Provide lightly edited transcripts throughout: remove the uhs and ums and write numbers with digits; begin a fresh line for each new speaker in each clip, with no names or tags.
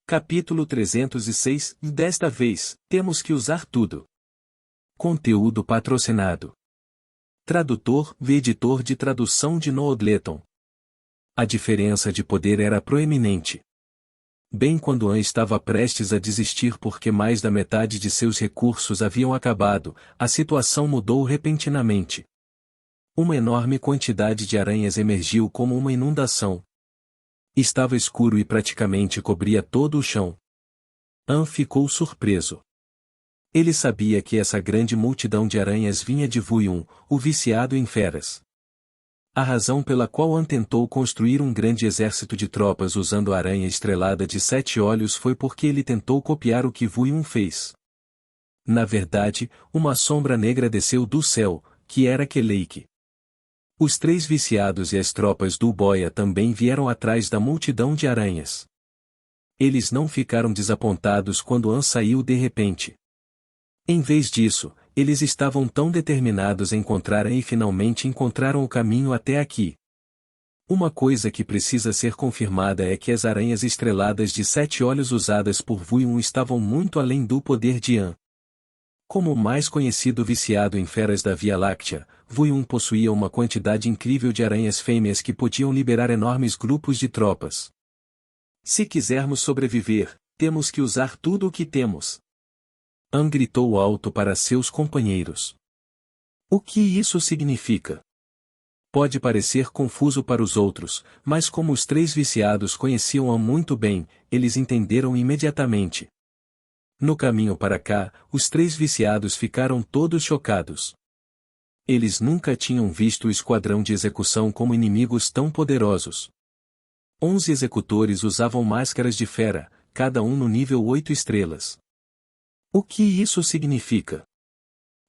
Capítulo 306. Desta vez, temos que usar tudo. Conteúdo patrocinado. Tradutor v editor de tradução de Noodleton. A diferença de poder era proeminente. Bem quando An estava prestes a desistir porque mais da metade de seus recursos haviam acabado, a situação mudou repentinamente. Uma enorme quantidade de aranhas emergiu como uma inundação. Estava escuro e praticamente cobria todo o chão. An ficou surpreso. Ele sabia que essa grande multidão de aranhas vinha de Vuyun, o viciado em feras. A razão pela qual An tentou construir um grande exército de tropas usando a aranha estrelada de 7 olhos foi porque ele tentou copiar o que Vuyun fez. Na verdade, uma sombra negra desceu do céu, que era Keleik. Os 3 viciados e as tropas do Boia também vieram atrás da multidão de aranhas. Eles não ficaram desapontados quando An saiu de repente. Em vez disso, eles estavam tão determinados em encontrar An e finalmente encontraram o caminho até aqui. Uma coisa que precisa ser confirmada é que as aranhas estreladas de 7 olhos usadas por Vuyun estavam muito além do poder de An. Como o mais conhecido viciado em feras da Via Láctea, Vuyun possuía uma quantidade incrível de aranhas fêmeas que podiam liberar enormes grupos de tropas. Se quisermos sobreviver, temos que usar tudo o que temos. An gritou alto para seus companheiros. O que isso significa? Pode parecer confuso para os outros, mas como os 3 viciados conheciam An muito bem, eles entenderam imediatamente. No caminho para cá, os 3 viciados ficaram todos chocados. Eles nunca tinham visto o esquadrão de execução como inimigos tão poderosos. 11 executores usavam máscaras de fera, cada um no nível 8 estrelas. O que isso significa?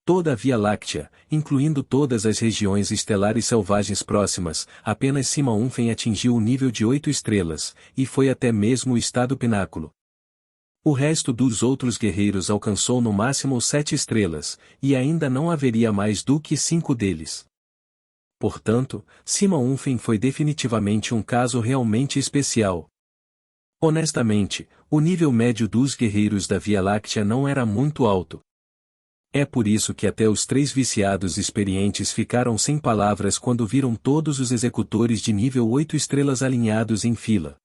Toda a Via Láctea, incluindo todas as regiões estelares selvagens próximas, apenas Sima-Unfen atingiu o nível de 8 estrelas, e foi até mesmo o estado pináculo. O resto dos outros guerreiros alcançou no máximo 7 estrelas, e ainda não haveria mais do que 5 deles. Portanto, Sima-Unfen foi definitivamente um caso realmente especial. Honestamente, o nível médio dos guerreiros da Via Láctea não era muito alto. É por isso que até os 3 viciados experientes ficaram sem palavras quando viram todos os executores de nível 8 estrelas alinhados em fila.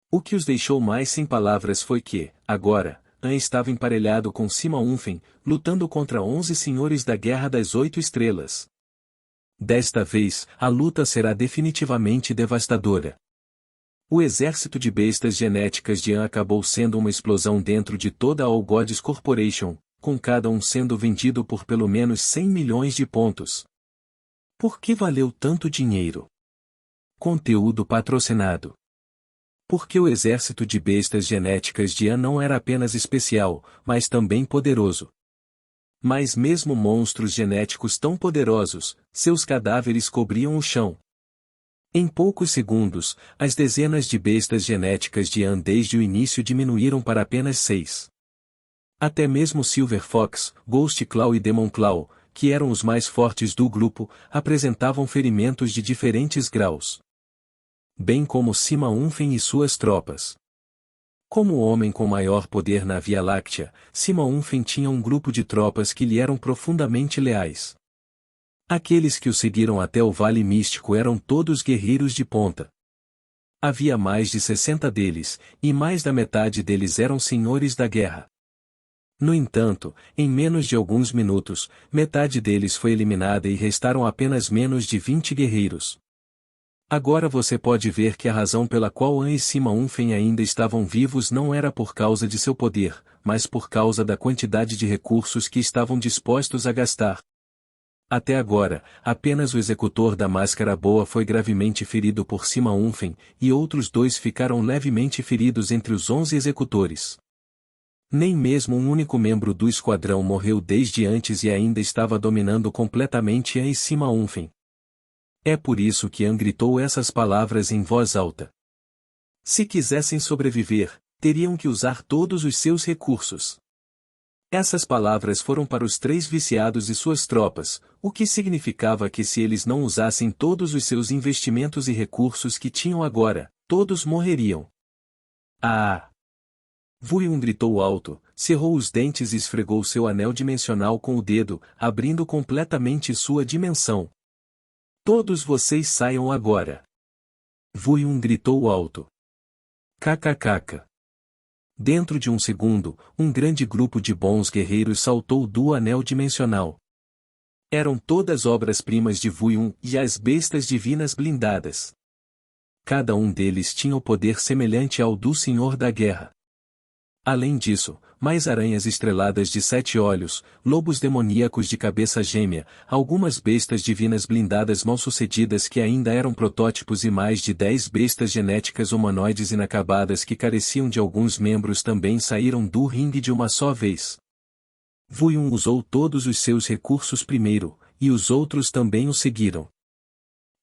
O que os deixou mais sem palavras foi que, agora, An estava emparelhado com Sima-Unfen, lutando contra 11 senhores da Guerra das 8 Estrelas. Desta vez, a luta será definitivamente devastadora. O exército de bestas genéticas de An acabou sendo uma explosão dentro de toda a All Gods Corporation, com cada um sendo vendido por pelo menos 100 milhões de pontos. Por que valeu tanto dinheiro? Conteúdo patrocinado. Porque o exército de bestas genéticas de An não era apenas especial, mas também poderoso. Mas mesmo monstros genéticos tão poderosos, seus cadáveres cobriam o chão. Em poucos segundos, as dezenas de bestas genéticas de An desde o início diminuíram para apenas 6. Até mesmo Silver Fox, Ghost Claw e Demon Claw, que eram os mais fortes do grupo, apresentavam ferimentos de diferentes graus. Bem como Sima-Unfen e suas tropas. Como o homem com maior poder na Via Láctea, Sima-Unfen tinha um grupo de tropas que lhe eram profundamente leais. Aqueles que o seguiram até o Vale Místico eram todos guerreiros de ponta. Havia mais de 60 deles, e mais da metade deles eram senhores da guerra. No entanto, em menos de alguns minutos, metade deles foi eliminada e restaram apenas menos de 20 guerreiros. Agora você pode ver que a razão pela qual An e Sima-Unfen ainda estavam vivos não era por causa de seu poder, mas por causa da quantidade de recursos que estavam dispostos a gastar. Até agora, apenas o executor da Máscara Boa foi gravemente ferido por Sima-Unfen, e outros 2 ficaram levemente feridos entre os 11 executores. Nem mesmo um único membro do esquadrão morreu desde antes e ainda estava dominando completamente An e Sima-Unfen. É por isso que An gritou essas palavras em voz alta. Se quisessem sobreviver, teriam que usar todos os seus recursos. Essas palavras foram para os 3 viciados e suas tropas, o que significava que se eles não usassem todos os seus investimentos e recursos que tinham agora, todos morreriam. Ah! Vuiun gritou alto, cerrou os dentes e esfregou seu anel dimensional com o dedo, abrindo completamente sua dimensão. Todos vocês saiam agora. Vuiun gritou alto. Kkkk. Dentro de um segundo, um grande grupo de bons guerreiros saltou do anel dimensional. Eram todas obras-primas de Vuiun e as bestas divinas blindadas. Cada um deles tinha o poder semelhante ao do Senhor da Guerra. Além disso, mais aranhas estreladas de 7 olhos, lobos demoníacos de cabeça gêmea, algumas bestas divinas blindadas mal-sucedidas que ainda eram protótipos e mais de 10 bestas genéticas humanoides inacabadas que careciam de alguns membros também saíram do ringue de uma só vez. Vuiun usou todos os seus recursos primeiro, e os outros também o seguiram.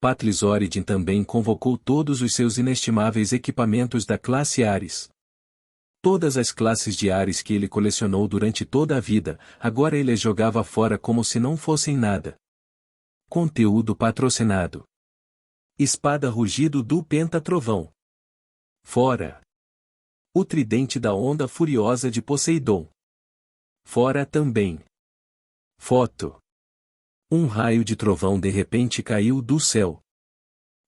Patlis Origin também convocou todos os seus inestimáveis equipamentos da classe Ares. Todas as classes de Ares que ele colecionou durante toda a vida, agora ele as jogava fora como se não fossem nada. Conteúdo patrocinado. Espada Rugido do Pentatrovão. Fora. O Tridente da Onda Furiosa de Poseidon. Fora também. Foto. Um raio de trovão de repente caiu do céu.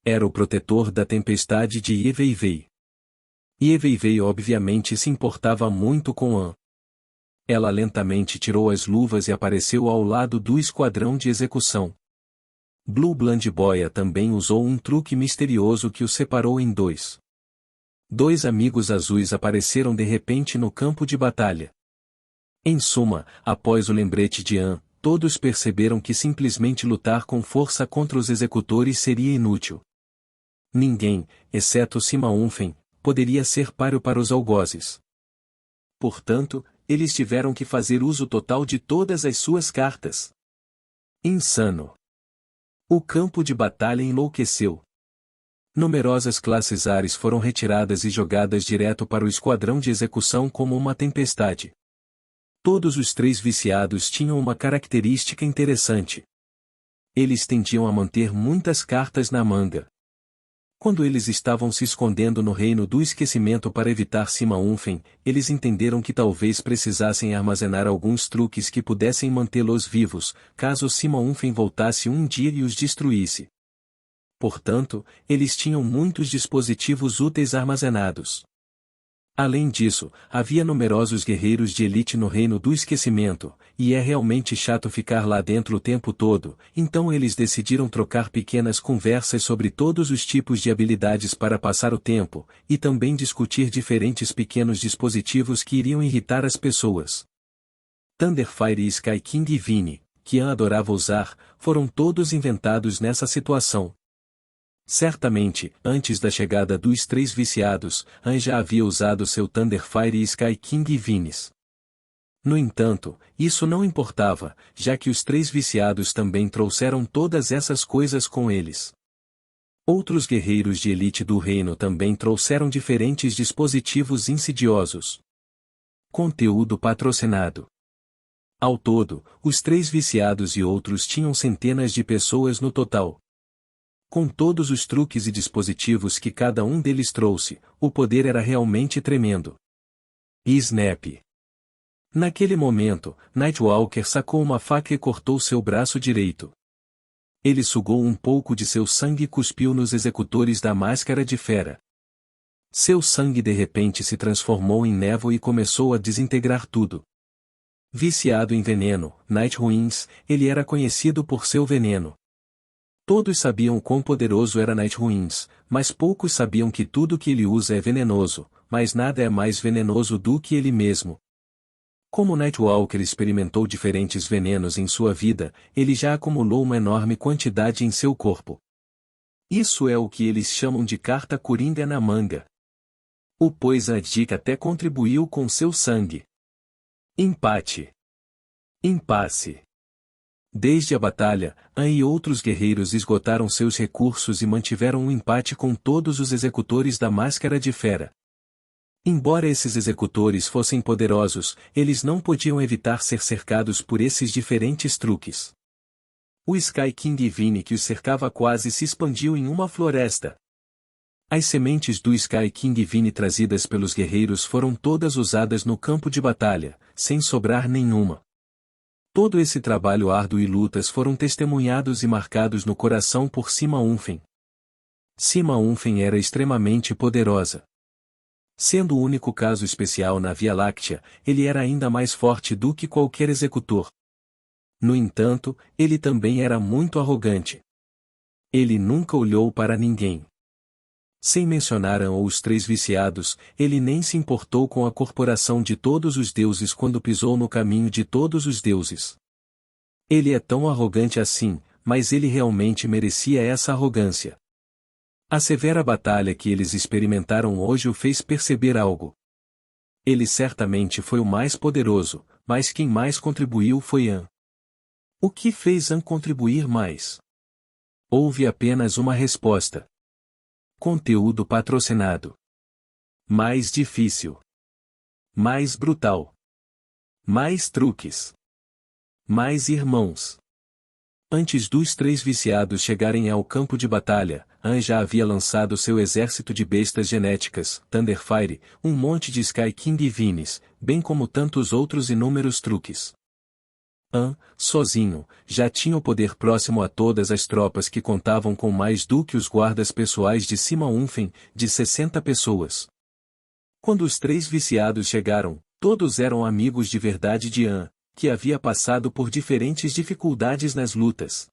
Era o protetor da tempestade de Yeveivei. Yeveivei obviamente se importava muito com An. Ela lentamente tirou as luvas e apareceu ao lado do esquadrão de execução. Blue Bland Boya também usou um truque misterioso que o separou em dois. Dois amigos azuis apareceram de repente no campo de batalha. Em suma, após o lembrete de An, todos perceberam que simplesmente lutar com força contra os executores seria inútil. Ninguém, exceto Sima Unfen, poderia ser páreo para os algozes. Portanto, eles tiveram que fazer uso total de todas as suas cartas. Insano. O campo de batalha enlouqueceu. Numerosas classes Ares foram retiradas e jogadas direto para o esquadrão de execução como uma tempestade. Todos os 3 viciados tinham uma característica interessante. Eles tendiam a manter muitas cartas na manga. Quando eles estavam se escondendo no reino do esquecimento para evitar Sima Unfen, eles entenderam que talvez precisassem armazenar alguns truques que pudessem mantê-los vivos, caso Sima Unfen voltasse um dia e os destruísse. Portanto, eles tinham muitos dispositivos úteis armazenados. Além disso, havia numerosos guerreiros de elite no reino do esquecimento, e é realmente chato ficar lá dentro o tempo todo, então eles decidiram trocar pequenas conversas sobre todos os tipos de habilidades para passar o tempo, e também discutir diferentes pequenos dispositivos que iriam irritar as pessoas. Thunderfire e Sky King e Vini, que An adorava usar, foram todos inventados nessa situação. Certamente, antes da chegada dos 3 viciados, An já havia usado seu Thunderfire e Sky King e Vinis. No entanto, isso não importava, já que os 3 viciados também trouxeram todas essas coisas com eles. Outros guerreiros de elite do reino também trouxeram diferentes dispositivos insidiosos. Conteúdo patrocinado. Ao todo, os 3 viciados e outros tinham centenas de pessoas no total. Com todos os truques e dispositivos que cada um deles trouxe, o poder era realmente tremendo. E Snap. Naquele momento, Nightwalker sacou uma faca e cortou seu braço direito. Ele sugou um pouco de seu sangue e cuspiu nos executores da Máscara de Fera. Seu sangue de repente se transformou em névoa e começou a desintegrar tudo. Viciado em veneno, Night Ruins, ele era conhecido por seu veneno. Todos sabiam quão poderoso era Night Ruins, mas poucos sabiam que tudo que ele usa é venenoso, mas nada é mais venenoso do que ele mesmo. Como Nightwalker experimentou diferentes venenos em sua vida, ele já acumulou uma enorme quantidade em seu corpo. Isso é o que eles chamam de carta coringa na manga. O Poison até contribuiu com seu sangue. Empate. Impasse. Desde a batalha, An e outros guerreiros esgotaram seus recursos e mantiveram um empate com todos os executores da Máscara de Fera. Embora esses executores fossem poderosos, eles não podiam evitar ser cercados por esses diferentes truques. O Sky King Vini que os cercava quase se expandiu em uma floresta. As sementes do Sky King Vine trazidas pelos guerreiros foram todas usadas no campo de batalha, sem sobrar nenhuma. Todo esse trabalho árduo e lutas foram testemunhados e marcados no coração por Sima Unfen. Sima Unfen era extremamente poderosa. Sendo o único caso especial na Via Láctea, ele era ainda mais forte do que qualquer executor. No entanto, ele também era muito arrogante. Ele nunca olhou para ninguém. Sem mencionar An ou os três viciados, ele nem se importou com a corporação de todos os deuses quando pisou no caminho de todos os deuses. Ele é tão arrogante assim, mas ele realmente merecia essa arrogância. A severa batalha que eles experimentaram hoje o fez perceber algo. Ele certamente foi o mais poderoso, mas quem mais contribuiu foi An. O que fez An contribuir mais? Houve apenas uma resposta. Conteúdo patrocinado. Mais difícil. Mais brutal. Mais truques. Mais irmãos. Antes dos três viciados chegarem ao campo de batalha, An já havia lançado seu exército de bestas genéticas, Thunderfire, um monte de Sky King Vines, bem como tantos outros inúmeros truques. An, sozinho, já tinha o poder próximo a todas as tropas que contavam com mais do que os guardas pessoais de Sima Unfen, de 60 pessoas. Quando os três viciados chegaram, todos eram amigos de verdade de An, que havia passado por diferentes dificuldades nas lutas.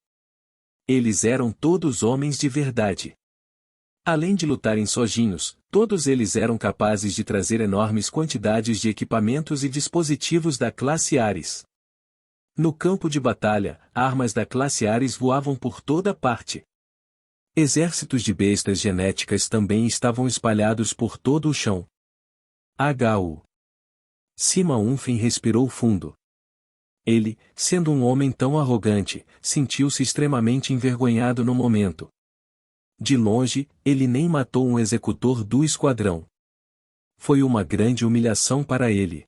Eles eram todos homens de verdade. Além de lutarem sozinhos, todos eles eram capazes de trazer enormes quantidades de equipamentos e dispositivos da classe Ares. No campo de batalha, armas da classe Ares voavam por toda parte. Exércitos de bestas genéticas também estavam espalhados por todo o chão. H.U. Sima Unfen respirou fundo. Ele, sendo um homem tão arrogante, sentiu-se extremamente envergonhado no momento. De longe, ele nem matou um executor do esquadrão. Foi uma grande humilhação para ele.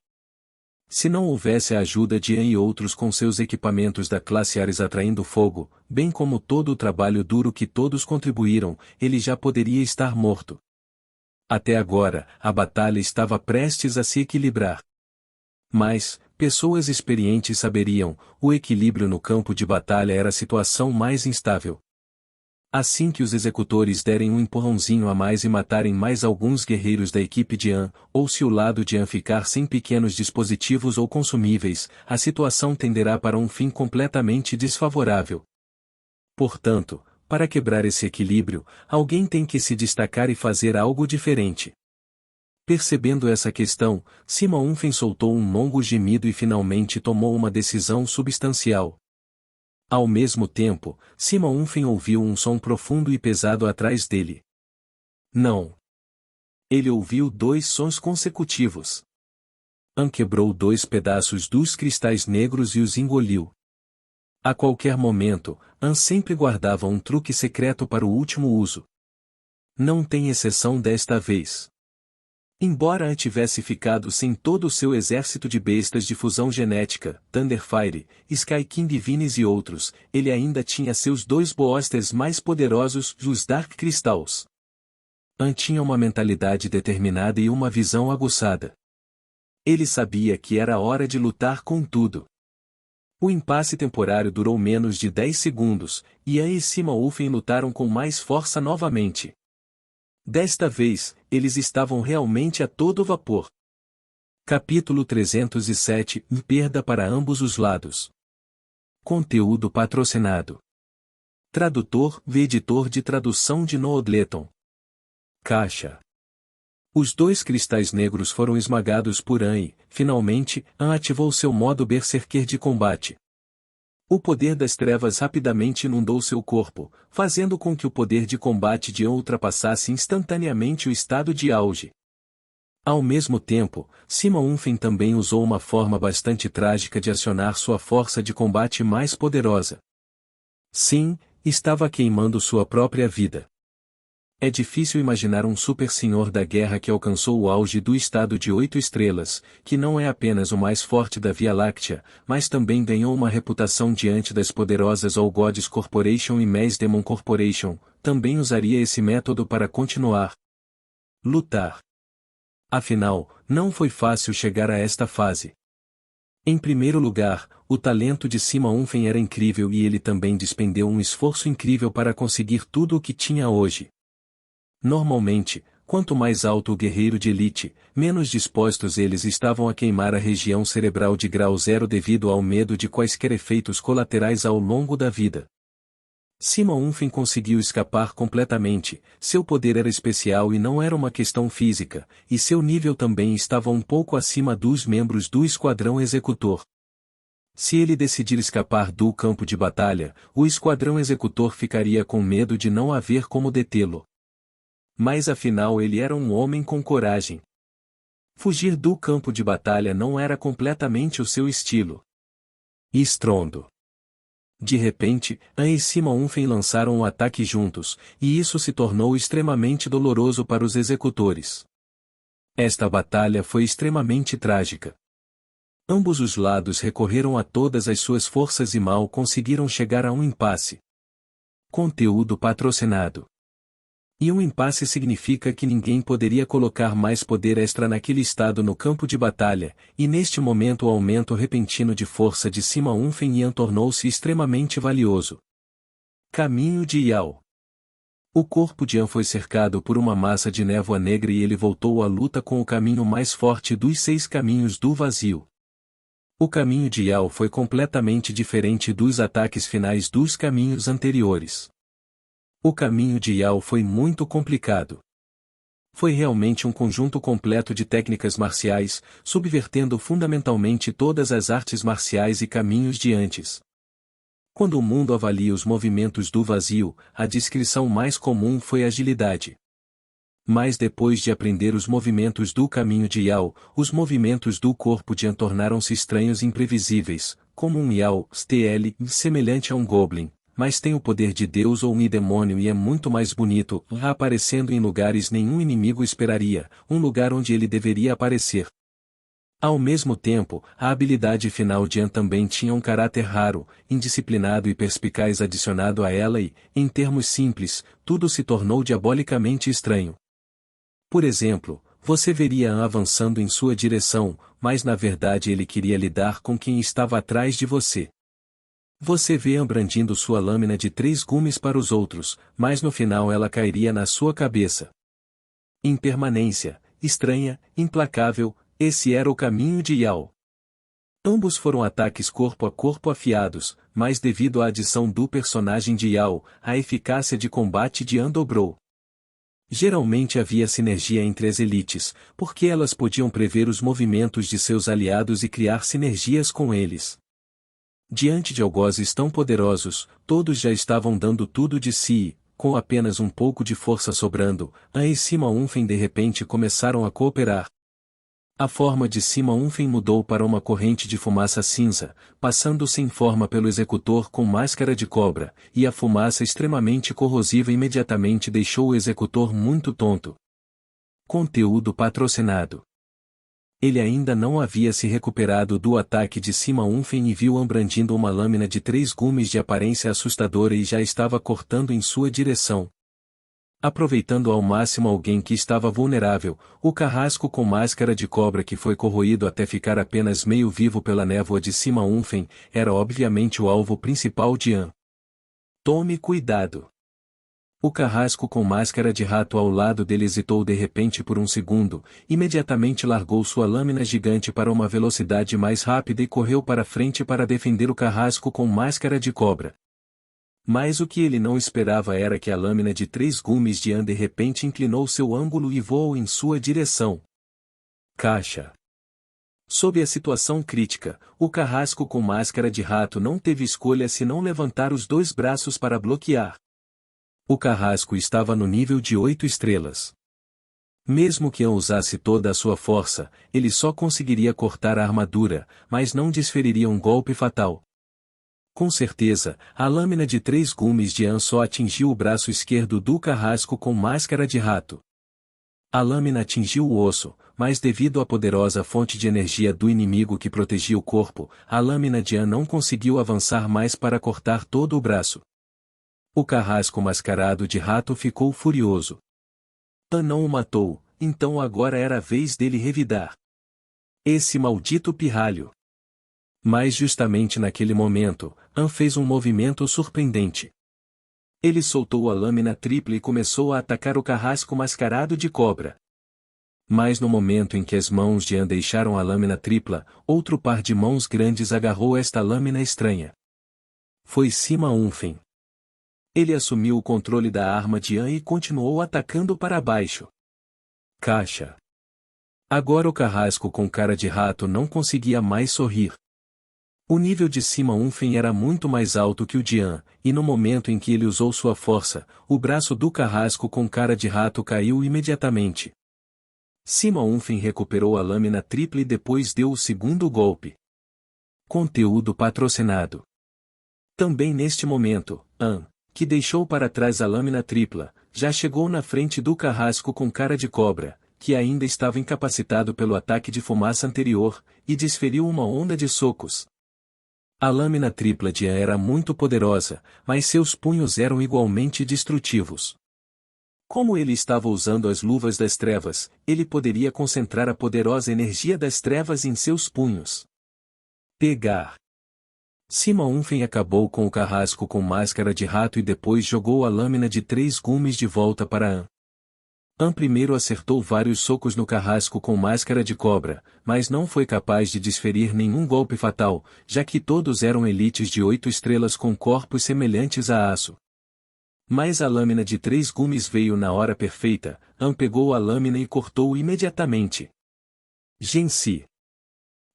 Se não houvesse a ajuda de An e outros com seus equipamentos da classe Ares atraindo fogo, bem como todo o trabalho duro que todos contribuíram, ele já poderia estar morto. Até agora, a batalha estava prestes a se equilibrar. Mas, pessoas experientes saberiam, o equilíbrio no campo de batalha era a situação mais instável. Assim que os executores derem um empurrãozinho a mais e matarem mais alguns guerreiros da equipe de An, ou se o lado de An ficar sem pequenos dispositivos ou consumíveis, a situação tenderá para um fim completamente desfavorável. Portanto, para quebrar esse equilíbrio, alguém tem que se destacar e fazer algo diferente. Percebendo essa questão, Sima Unfen soltou um longo gemido e finalmente tomou uma decisão substancial. Ao mesmo tempo, Sima Unfen ouviu um som profundo e pesado atrás dele. Não. Ele ouviu dois sons consecutivos. An quebrou dois pedaços dos cristais negros e os engoliu. A qualquer momento, An sempre guardava um truque secreto para o último uso. Não tem exceção desta vez. Embora An tivesse ficado sem todo o seu exército de bestas de fusão genética, Thunderfire, Sky King Vines e outros, ele ainda tinha seus dois boosters mais poderosos, os Dark Crystals. An tinha uma mentalidade determinada e uma visão aguçada. Ele sabia que era hora de lutar com tudo. O impasse temporário durou menos de 10 segundos, e An e Sima Unfen lutaram com mais força novamente. Desta vez, eles estavam realmente a todo vapor. Capítulo 307 – Perda para ambos os lados. Conteúdo patrocinado. Tradutor – editor de tradução de Noodleton. Caixa. Os dois cristais negros foram esmagados por An e, finalmente, An ativou seu modo berserker de combate. O poder das trevas rapidamente inundou seu corpo, fazendo com que o poder de combate de An ultrapassasse instantaneamente o estado de auge. Ao mesmo tempo, Sima Unfen também usou uma forma bastante trágica de acionar sua força de combate mais poderosa. Sim, estava queimando sua própria vida. É difícil imaginar um super senhor da guerra que alcançou o auge do estado de 8 estrelas, que não é apenas o mais forte da Via Láctea, mas também ganhou uma reputação diante das poderosas All Gods Corporation e Mass Demon Corporation, também usaria esse método para continuar lutar. Afinal, não foi fácil chegar a esta fase. Em primeiro lugar, o talento de Sima Unfen era incrível e ele também despendeu um esforço incrível para conseguir tudo o que tinha hoje. Normalmente, quanto mais alto o guerreiro de elite, menos dispostos eles estavam a queimar a região cerebral de grau zero devido ao medo de quaisquer efeitos colaterais ao longo da vida. Sima Unfen conseguiu escapar completamente, seu poder era especial e não era uma questão física, e seu nível também estava um pouco acima dos membros do Esquadrão Executor. Se ele decidir escapar do campo de batalha, o Esquadrão Executor ficaria com medo de não haver como detê-lo. Mas afinal ele era um homem com coragem. Fugir do campo de batalha não era completamente o seu estilo. Estrondo. De repente, An e Sima Unfen lançaram um ataque juntos, e isso se tornou extremamente doloroso para os executores. Esta batalha foi extremamente trágica. Ambos os lados recorreram a todas as suas forças e mal conseguiram chegar a um impasse. Conteúdo patrocinado. E um impasse significa que ninguém poderia colocar mais poder extra naquele estado no campo de batalha, e neste momento o aumento repentino de força de Sima Unfen Yan tornou-se extremamente valioso. Caminho de Yao. O corpo de Yan foi cercado por uma massa de névoa negra e ele voltou à luta com o caminho mais forte dos 6 caminhos do vazio. O caminho de Yao foi completamente diferente dos ataques finais dos caminhos anteriores. O caminho de Yao foi muito complicado. Foi realmente um conjunto completo de técnicas marciais, subvertendo fundamentalmente todas as artes marciais e caminhos de antes. Quando o mundo avalia os movimentos do vazio, a descrição mais comum foi agilidade. Mas depois de aprender os movimentos do caminho de Yao, os movimentos do corpo de Yan tornaram-se estranhos e imprevisíveis, como um Yao STL semelhante a um Goblin, mas tem o poder de Deus ou um demônio e é muito mais bonito, aparecendo em lugares nenhum inimigo esperaria, um lugar onde ele deveria aparecer. Ao mesmo tempo, a habilidade final de Yan também tinha um caráter raro, indisciplinado e perspicaz adicionado a ela e, em termos simples, tudo se tornou diabolicamente estranho. Por exemplo, você veria Yan avançando em sua direção, mas na verdade ele queria lidar com quem estava atrás de você. Você vê Yan brandindo sua lâmina de 3 gumes para os outros, mas no final ela cairia na sua cabeça. Impermanência, estranha, implacável, esse era o caminho de Yao. Ambos foram ataques corpo a corpo afiados, mas devido à adição do personagem de Yao, a eficácia de combate de Yan dobrou. Geralmente havia sinergia entre as elites, porque elas podiam prever os movimentos de seus aliados e criar sinergias com eles. Diante de algozes tão poderosos, todos já estavam dando tudo de si, com apenas um pouco de força sobrando, An e Sima Unfen de repente começaram a cooperar. A forma de Sima Unfen mudou para uma corrente de fumaça cinza, passando sem forma pelo executor com máscara de cobra, e a fumaça extremamente corrosiva imediatamente deixou o executor muito tonto. Conteúdo patrocinado. Ele ainda não havia se recuperado do ataque de Sima Unfen e viu Yan brandindo uma lâmina de 3 gumes de aparência assustadora e já estava cortando em sua direção. Aproveitando ao máximo alguém que estava vulnerável, o carrasco com máscara de cobra que foi corroído até ficar apenas meio vivo pela névoa de Sima Unfen, era obviamente o alvo principal de Yan. Tome cuidado. O carrasco com máscara de rato ao lado dele hesitou de repente por um segundo, imediatamente largou sua lâmina gigante para uma velocidade mais rápida e correu para frente para defender o carrasco com máscara de cobra. Mas o que ele não esperava era que a lâmina de 3 gumes de Yan de repente inclinou seu ângulo e voou em sua direção. Caixa. Sob a situação crítica, o carrasco com máscara de rato não teve escolha senão levantar os 2 braços para bloquear. O carrasco estava no nível de 8 estrelas. Mesmo que Yan usasse toda a sua força, ele só conseguiria cortar a armadura, mas não desferiria um golpe fatal. Com certeza, a lâmina de 3 gumes de An só atingiu o braço esquerdo do carrasco com máscara de rato. A lâmina atingiu o osso, mas devido à poderosa fonte de energia do inimigo que protegia o corpo, a lâmina de An não conseguiu avançar mais para cortar todo o braço. O carrasco mascarado de rato ficou furioso. An não o matou, então agora era a vez dele revidar. Esse maldito pirralho! Mas justamente naquele momento, An fez um movimento surpreendente. Ele soltou a lâmina tripla e começou a atacar o carrasco mascarado de cobra. Mas no momento em que as mãos de An deixaram a lâmina tripla, outro par de mãos grandes agarrou esta lâmina estranha. Foi Sima Umfen. Ele assumiu o controle da arma de An e continuou atacando para baixo. Caixa. Agora o carrasco com cara de rato não conseguia mais sorrir. O nível de Sima Umfen era muito mais alto que o de An, e no momento em que ele usou sua força, o braço do carrasco com cara de rato caiu imediatamente. Sima Umfen recuperou a lâmina tripla e depois deu o segundo golpe. Conteúdo patrocinado. Também neste momento, An, que deixou para trás a lâmina tripla, já chegou na frente do carrasco com cara de cobra, que ainda estava incapacitado pelo ataque de fumaça anterior, e desferiu uma onda de socos. A lâmina tripla de An era muito poderosa, mas seus punhos eram igualmente destrutivos. Como ele estava usando as luvas das trevas, ele poderia concentrar a poderosa energia das trevas em seus punhos. Pegar. Sima Umfen acabou com o carrasco com máscara de rato e depois jogou a lâmina de 3 gumes de volta para An. An primeiro acertou vários socos no carrasco com máscara de cobra, mas não foi capaz de desferir nenhum golpe fatal, já que todos eram elites de 8 estrelas com corpos semelhantes a aço. Mas a lâmina de 3 gumes veio na hora perfeita. An pegou a lâmina e cortou imediatamente. Gensi.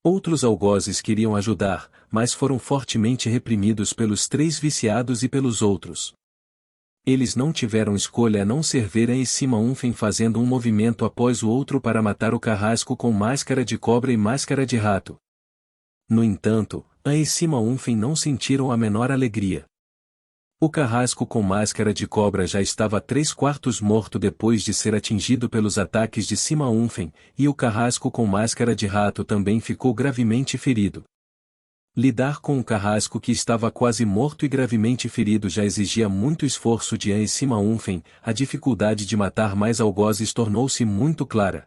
Outros algozes queriam ajudar, mas foram fortemente reprimidos pelos 3 viciados e pelos outros. Eles não tiveram escolha a não ser ver An e Sima Umfen fazendo um movimento após o outro para matar o carrasco com máscara de cobra e máscara de rato. No entanto, An e Sima Umfen não sentiram a menor alegria. O carrasco com máscara de cobra já estava 3/4 morto depois de ser atingido pelos ataques de Sima Umfen, e o carrasco com máscara de rato também ficou gravemente ferido. Lidar com um carrasco que estava quase morto e gravemente ferido já exigia muito esforço de An e Sima Umfen. A dificuldade de matar mais algozes tornou-se muito clara.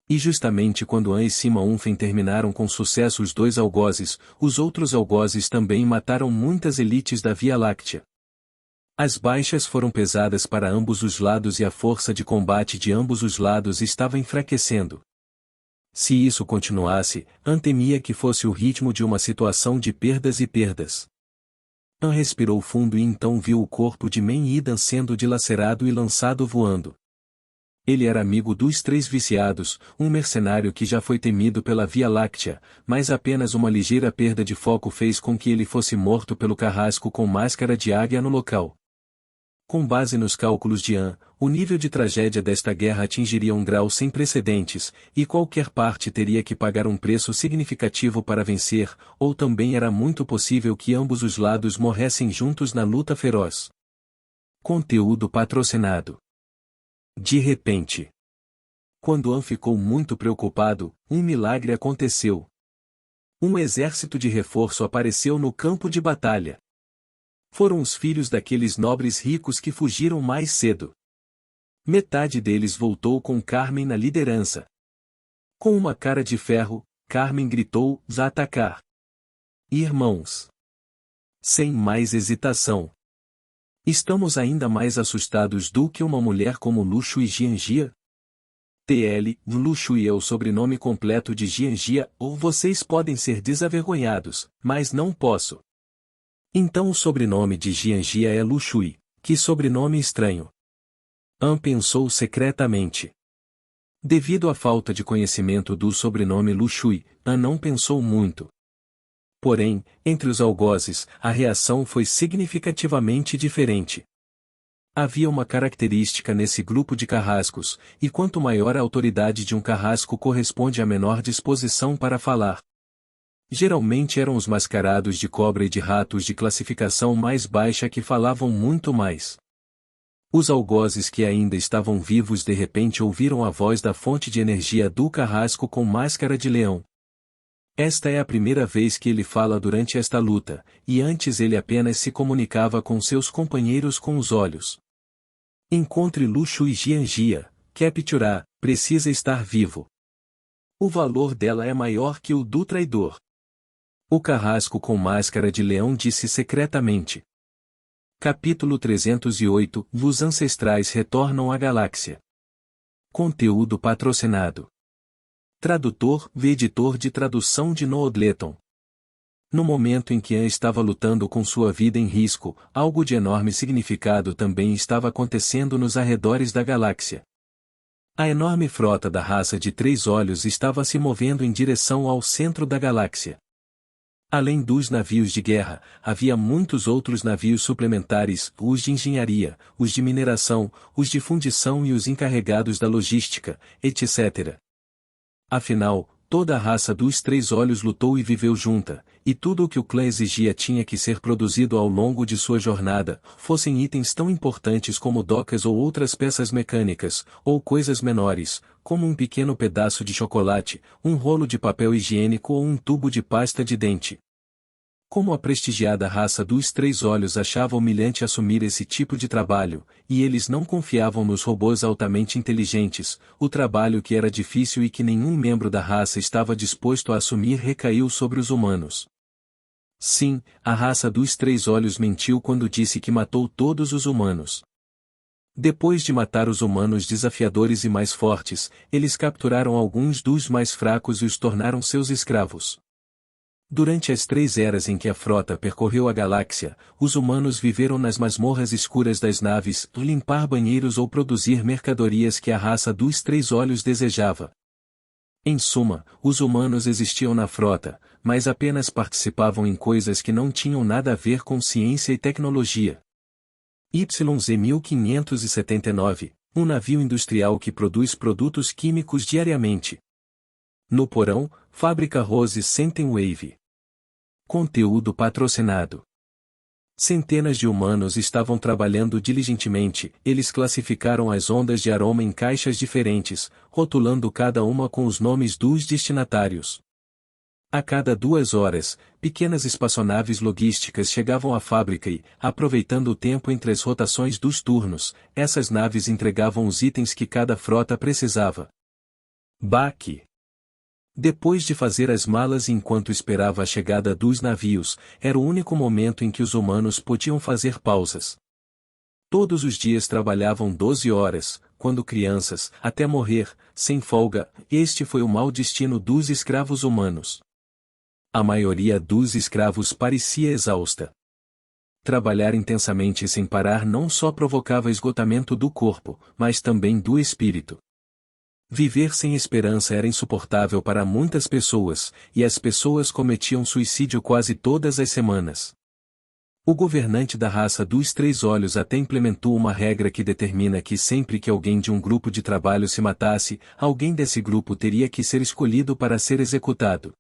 E justamente quando An e Sima Umfen terminaram com sucesso os 2 algozes, os outros algozes também mataram muitas elites da Via Láctea. As baixas foram pesadas para ambos os lados e a força de combate de ambos os lados estava enfraquecendo. Se isso continuasse, An temia que fosse o ritmo de uma situação de perdas e perdas. An respirou fundo e então viu o corpo de Men Yidan sendo dilacerado e lançado voando. Ele era amigo dos 3 viciados, um mercenário que já foi temido pela Via Láctea, mas apenas uma ligeira perda de foco fez com que ele fosse morto pelo carrasco com máscara de águia no local. Com base nos cálculos de An, o nível de tragédia desta guerra atingiria um grau sem precedentes, e qualquer parte teria que pagar um preço significativo para vencer, ou também era muito possível que ambos os lados morressem juntos na luta feroz. Conteúdo patrocinado. De repente. Quando An ficou muito preocupado, um milagre aconteceu. Um exército de reforço apareceu no campo de batalha. Foram os filhos daqueles nobres ricos que fugiram mais cedo. Metade deles voltou com Carmen na liderança. Com uma cara de ferro, Carmen gritou: "Vá atacar!" Irmãos! Sem mais hesitação. Estamos ainda mais assustados do que uma mulher como Lu Shui Jianjia? TL, Lu Shui é o sobrenome completo de Jianjia, ou vocês podem ser desavergonhados, mas não posso. Então o sobrenome de Jianjia é Lu Shui. Que sobrenome estranho. An pensou secretamente. Devido à falta de conhecimento do sobrenome Lu Shui, An não pensou muito. Porém, entre os algozes, a reação foi significativamente diferente. Havia uma característica nesse grupo de carrascos, e quanto maior a autoridade de um carrasco corresponde a menor disposição para falar. Geralmente eram os mascarados de cobra e de ratos de classificação mais baixa que falavam muito mais. Os algozes que ainda estavam vivos de repente ouviram a voz da fonte de energia do carrasco com máscara de leão. Esta é a primeira vez que ele fala durante esta luta, e antes ele apenas se comunicava com seus companheiros com os olhos. Encontre Lu Shui Jianjia, capturar, precisa estar vivo. O valor dela é maior que o do traidor. O carrasco com máscara de leão disse secretamente. Capítulo 308 – Os ancestrais retornam à galáxia. Conteúdo patrocinado. Tradutor – editor de tradução de Noodleton. No momento em que An estava lutando com sua vida em risco, algo de enorme significado também estava acontecendo nos arredores da galáxia. A enorme frota da raça de Três Olhos estava se movendo em direção ao centro da galáxia. Além dos navios de guerra, havia muitos outros navios suplementares, os de engenharia, os de mineração, os de fundição e os encarregados da logística, etc. Afinal, toda a raça dos Três Olhos lutou e viveu junta, e tudo o que o clã exigia tinha que ser produzido ao longo de sua jornada, fossem itens tão importantes como docas ou outras peças mecânicas, ou coisas menores, como um pequeno pedaço de chocolate, um rolo de papel higiênico ou um tubo de pasta de dente. Como a prestigiada raça dos Três Olhos achava humilhante assumir esse tipo de trabalho, e eles não confiavam nos robôs altamente inteligentes, o trabalho que era difícil e que nenhum membro da raça estava disposto a assumir recaiu sobre os humanos. Sim, a raça dos Três Olhos mentiu quando disse que matou todos os humanos. Depois de matar os humanos desafiadores e mais fortes, eles capturaram alguns dos mais fracos e os tornaram seus escravos. Durante as 3 eras em que a frota percorreu a galáxia, os humanos viveram nas masmorras escuras das naves, limpar banheiros ou produzir mercadorias que a raça dos Três Olhos desejava. Em suma, os humanos existiam na frota, mas apenas participavam em coisas que não tinham nada a ver com ciência e tecnologia. YZ-1579, um navio industrial que produz produtos químicos diariamente. No porão, fábrica Rose Centen Wave. Conteúdo patrocinado. Centenas de humanos estavam trabalhando diligentemente, eles classificaram as ondas de aroma em caixas diferentes, rotulando cada uma com os nomes dos destinatários. A cada 2 horas, pequenas espaçonaves logísticas chegavam à fábrica e, aproveitando o tempo entre as rotações dos turnos, essas naves entregavam os itens que cada frota precisava. Baque. Depois de fazer as malas enquanto esperava a chegada dos navios, era o único momento em que os humanos podiam fazer pausas. Todos os dias trabalhavam 12 horas, quando crianças, até morrer, sem folga. Este foi o mau destino dos escravos humanos. A maioria dos escravos parecia exausta. Trabalhar intensamente sem parar não só provocava esgotamento do corpo, mas também do espírito. Viver sem esperança era insuportável para muitas pessoas, e as pessoas cometiam suicídio quase todas as semanas. O governante da raça dos Três Olhos até implementou uma regra que determina que sempre que alguém de um grupo de trabalho se matasse, alguém desse grupo teria que ser escolhido para ser executado.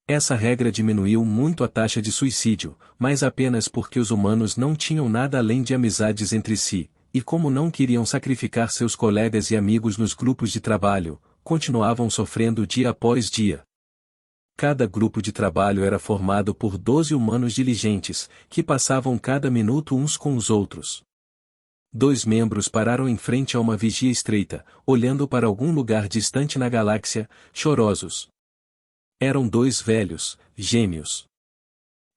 Essa regra diminuiu muito a taxa de suicídio, mas apenas porque os humanos não tinham nada além de amizades entre si. E como não queriam sacrificar seus colegas e amigos nos grupos de trabalho, continuavam sofrendo dia após dia. Cada grupo de trabalho era formado por 12 humanos diligentes, que passavam cada minuto uns com os outros. 2 membros pararam em frente a uma vigia estreita, olhando para algum lugar distante na galáxia, chorosos. Eram 2 velhos, gêmeos.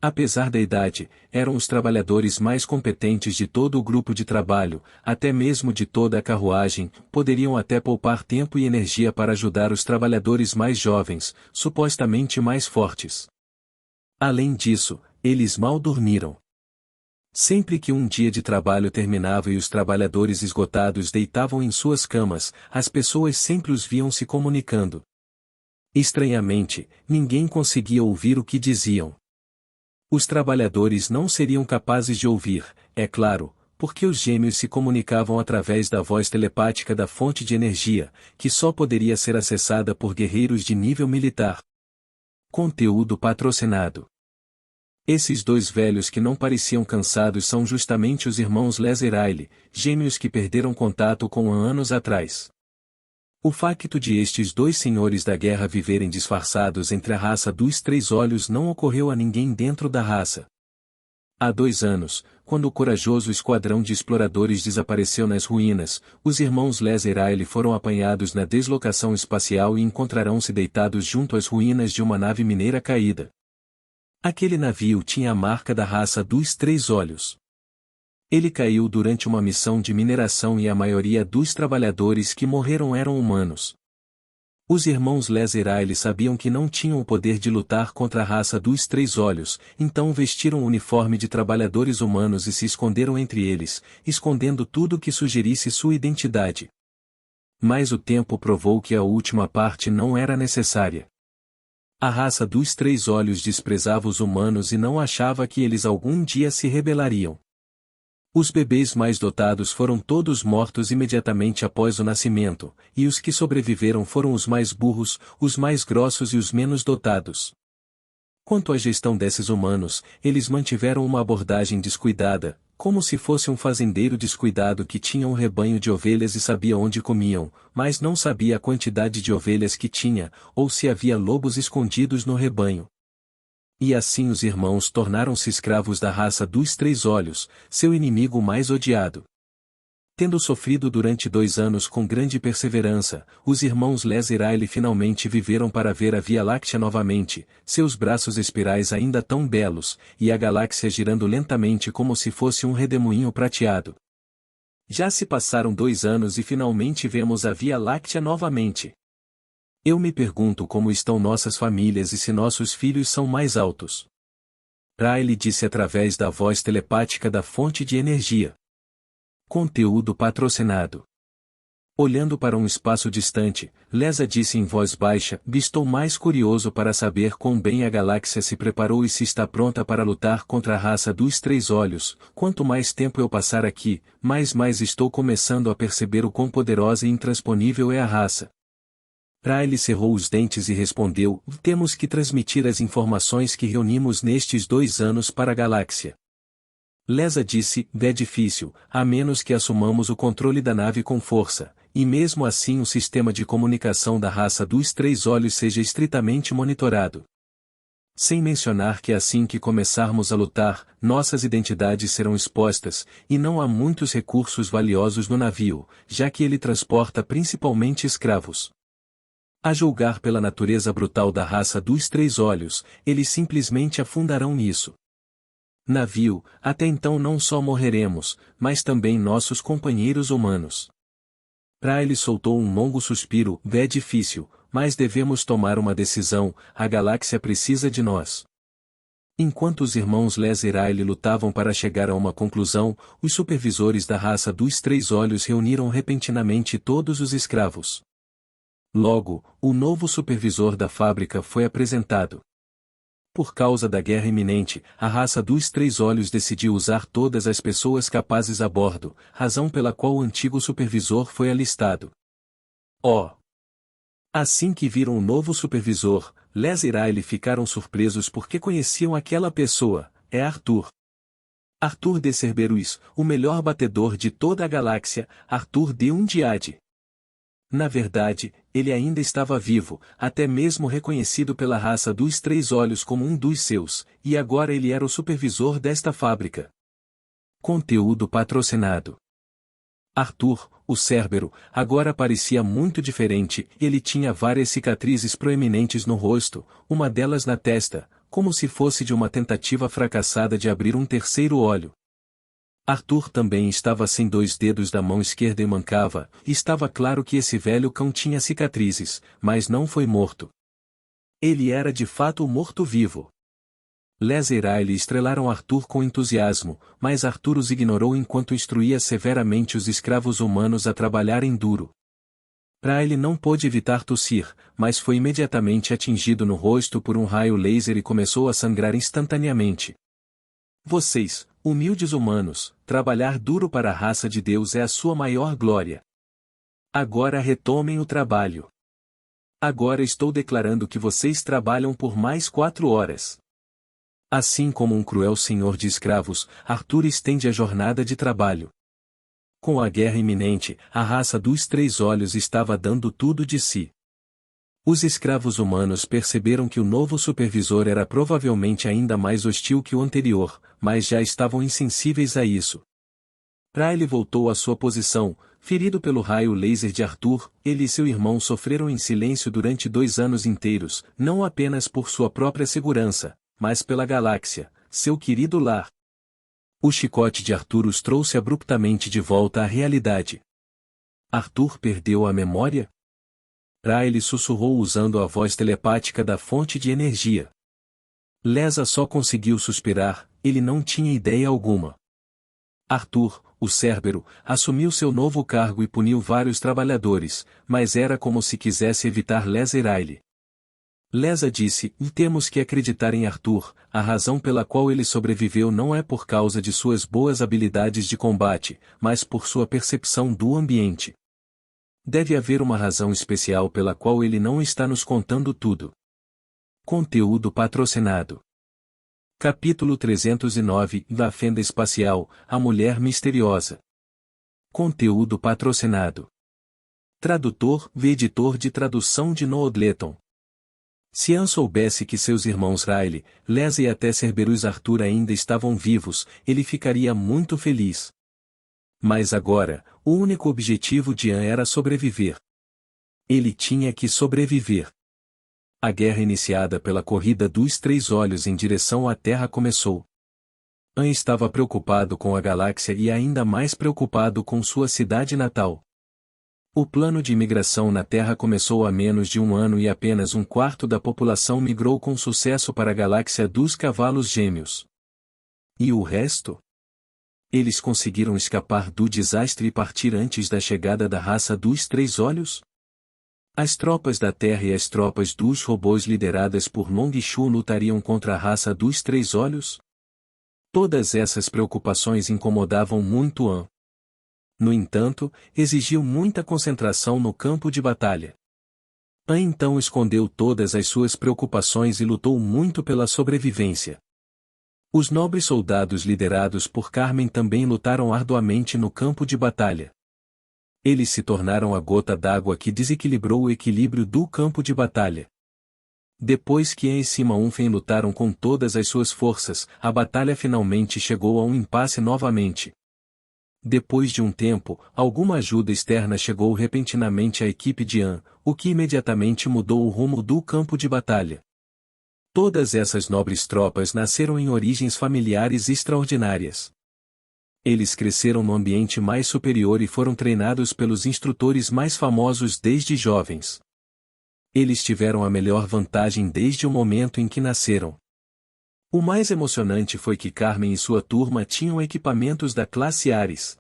Apesar da idade, eram os trabalhadores mais competentes de todo o grupo de trabalho, até mesmo de toda a carruagem, poderiam até poupar tempo e energia para ajudar os trabalhadores mais jovens, supostamente mais fortes. Além disso, eles mal dormiram. Sempre que um dia de trabalho terminava e os trabalhadores esgotados deitavam em suas camas, as pessoas sempre os viam se comunicando. Estranhamente, ninguém conseguia ouvir o que diziam. Os trabalhadores não seriam capazes de ouvir, é claro, porque os gêmeos se comunicavam através da voz telepática da fonte de energia, que só poderia ser acessada por guerreiros de nível militar. Conteúdo patrocinado. Esses dois velhos que não pareciam cansados são justamente os irmãos Laser, gêmeos que perderam contato com há anos atrás. O facto de estes dois senhores da guerra viverem disfarçados entre a raça dos Três Olhos não ocorreu a ninguém dentro da raça. Há 2 anos, quando o corajoso esquadrão de exploradores desapareceu nas ruínas, os irmãos Laser foram apanhados na deslocação espacial e encontrarão-se deitados junto às ruínas de uma nave mineira caída. Aquele navio tinha a marca da raça dos Três Olhos. Ele caiu durante uma missão de mineração e a maioria dos trabalhadores que morreram eram humanos. Os irmãos Laser sabiam que não tinham o poder de lutar contra a raça dos Três Olhos, então vestiram o uniforme de trabalhadores humanos e se esconderam entre eles, escondendo tudo que sugerisse sua identidade. Mas o tempo provou que a última parte não era necessária. A raça dos Três Olhos desprezava os humanos e não achava que eles algum dia se rebelariam. Os bebês mais dotados foram todos mortos imediatamente após o nascimento, e os que sobreviveram foram os mais burros, os mais grossos e os menos dotados. Quanto à gestão desses humanos, eles mantiveram uma abordagem descuidada, como se fosse um fazendeiro descuidado que tinha um rebanho de ovelhas e sabia onde comiam, mas não sabia a quantidade de ovelhas que tinha, ou se havia lobos escondidos no rebanho. E assim os irmãos tornaram-se escravos da raça dos Três Olhos, seu inimigo mais odiado. Tendo sofrido durante 2 anos com grande perseverança, os irmãos Laser finalmente viveram para ver a Via Láctea novamente, seus braços espirais ainda tão belos, e a galáxia girando lentamente como se fosse um redemoinho prateado. Já se passaram 2 anos e finalmente vemos a Via Láctea novamente. Eu me pergunto como estão nossas famílias e se nossos filhos são mais altos. Riley disse através da voz telepática da fonte de energia. Conteúdo patrocinado. Olhando para um espaço distante, Lesa disse em voz baixa: estou mais curioso para saber quão bem a galáxia se preparou e se está pronta para lutar contra a raça dos Três Olhos. Quanto mais tempo eu passar aqui, mais estou começando a perceber o quão poderosa e intransponível é a raça. Riley cerrou os dentes e respondeu: temos que transmitir as informações que reunimos nestes 2 anos para a galáxia. Lesa disse: é difícil, a menos que assumamos o controle da nave com força, e mesmo assim o sistema de comunicação da raça dos Três Olhos seja estritamente monitorado. Sem mencionar que assim que começarmos a lutar, nossas identidades serão expostas, e não há muitos recursos valiosos no navio, já que ele transporta principalmente escravos. A julgar pela natureza brutal da raça dos Três Olhos, eles simplesmente afundarão nisso. Navio, até então não só morreremos, mas também nossos companheiros humanos. Riley soltou um longo suspiro: é difícil, mas devemos tomar uma decisão, a galáxia precisa de nós. Enquanto os irmãos Laser lutavam para chegar a uma conclusão, os supervisores da raça dos Três Olhos reuniram repentinamente todos os escravos. Logo, o novo supervisor da fábrica foi apresentado. Por causa da guerra iminente, a raça dos Três Olhos decidiu usar todas as pessoas capazes a bordo, razão pela qual o antigo supervisor foi alistado. Assim que viram o novo supervisor, Laser ficaram surpresos porque conheciam aquela pessoa: é Arthur. Arthur de Cerberus, o melhor batedor de toda a galáxia, Arthur de Undiad. Na verdade, ele ainda estava vivo, até mesmo reconhecido pela raça dos Três Olhos como um dos seus, e agora ele era o supervisor desta fábrica. Conteúdo patrocinado. Arthur, o Cérbero, agora parecia muito diferente. Ele tinha várias cicatrizes proeminentes no rosto, uma delas na testa, como se fosse de uma tentativa fracassada de abrir um terceiro olho. Arthur também estava sem 2 dedos da mão esquerda e mancava, e estava claro que esse velho cão tinha cicatrizes, mas não foi morto. Ele era de fato morto-vivo. Laser estrelaram Arthur com entusiasmo, mas Arthur os ignorou enquanto instruía severamente os escravos humanos a trabalharem duro. Riley não pôde evitar tossir, mas foi imediatamente atingido no rosto por um raio laser e começou a sangrar instantaneamente. Vocês, humildes humanos, trabalhar duro para a raça de Deus é a sua maior glória. Agora retomem o trabalho. Agora estou declarando que vocês trabalham por mais 4 horas. Assim como um cruel senhor de escravos, Arthur estende a jornada de trabalho. Com a guerra iminente, a raça dos Três Olhos estava dando tudo de si. Os escravos humanos perceberam que o novo supervisor era provavelmente ainda mais hostil que o anterior, mas já estavam insensíveis a isso. Riley voltou à sua posição, ferido pelo raio laser de Arthur. Ele e seu irmão sofreram em silêncio durante 2 anos inteiros, não apenas por sua própria segurança, mas pela galáxia, seu querido lar. O chicote de Arthur os trouxe abruptamente de volta à realidade. Arthur perdeu a memória? Riley sussurrou usando a voz telepática da fonte de energia. Lesa só conseguiu suspirar, ele não tinha ideia alguma. Arthur, o Cérbero, assumiu seu novo cargo e puniu vários trabalhadores, mas era como se quisesse evitar Lesa e Riley. Lesa disse, e temos que acreditar em Arthur, a razão pela qual ele sobreviveu não é por causa de suas boas habilidades de combate, mas por sua percepção do ambiente. Deve haver uma razão especial pela qual ele não está nos contando tudo. Conteúdo patrocinado. Capítulo 309, da Fenda Espacial, a Mulher Misteriosa. Conteúdo patrocinado. Tradutor, editor de tradução de Noodleton. Se Anne soubesse que seus irmãos Riley, Lesa e até Cerberus Arthur ainda estavam vivos, ele ficaria muito feliz. Mas agora, o único objetivo de Anne era sobreviver. Ele tinha que sobreviver. A guerra iniciada pela corrida dos Três Olhos em direção à Terra começou. Anne estava preocupado com a galáxia e ainda mais preocupado com sua cidade natal. O plano de imigração na Terra começou há menos de 1 ano e apenas 1/4 da população migrou com sucesso para a galáxia dos Cavalos Gêmeos. E o resto? Eles conseguiram escapar do desastre e partir antes da chegada da raça dos Três Olhos? As tropas da Terra e as tropas dos robôs lideradas por Long Shu lutariam contra a raça dos Três Olhos? Todas essas preocupações incomodavam muito Anne. No entanto, exigiu muita concentração no campo de batalha. Anne então escondeu todas as suas preocupações e lutou muito pela sobrevivência. Os nobres soldados liderados por Carmen também lutaram arduamente no campo de batalha. Eles se tornaram a gota d'água que desequilibrou o equilíbrio do campo de batalha. Depois que Anne e Sima Unfen lutaram com todas as suas forças, a batalha finalmente chegou a um impasse novamente. Depois de um tempo, alguma ajuda externa chegou repentinamente à equipe de Anne, o que imediatamente mudou o rumo do campo de batalha. Todas essas nobres tropas nasceram em origens familiares extraordinárias. Eles cresceram no ambiente mais superior e foram treinados pelos instrutores mais famosos desde jovens. Eles tiveram a melhor vantagem desde o momento em que nasceram. O mais emocionante foi que Carmen e sua turma tinham equipamentos da classe Ares.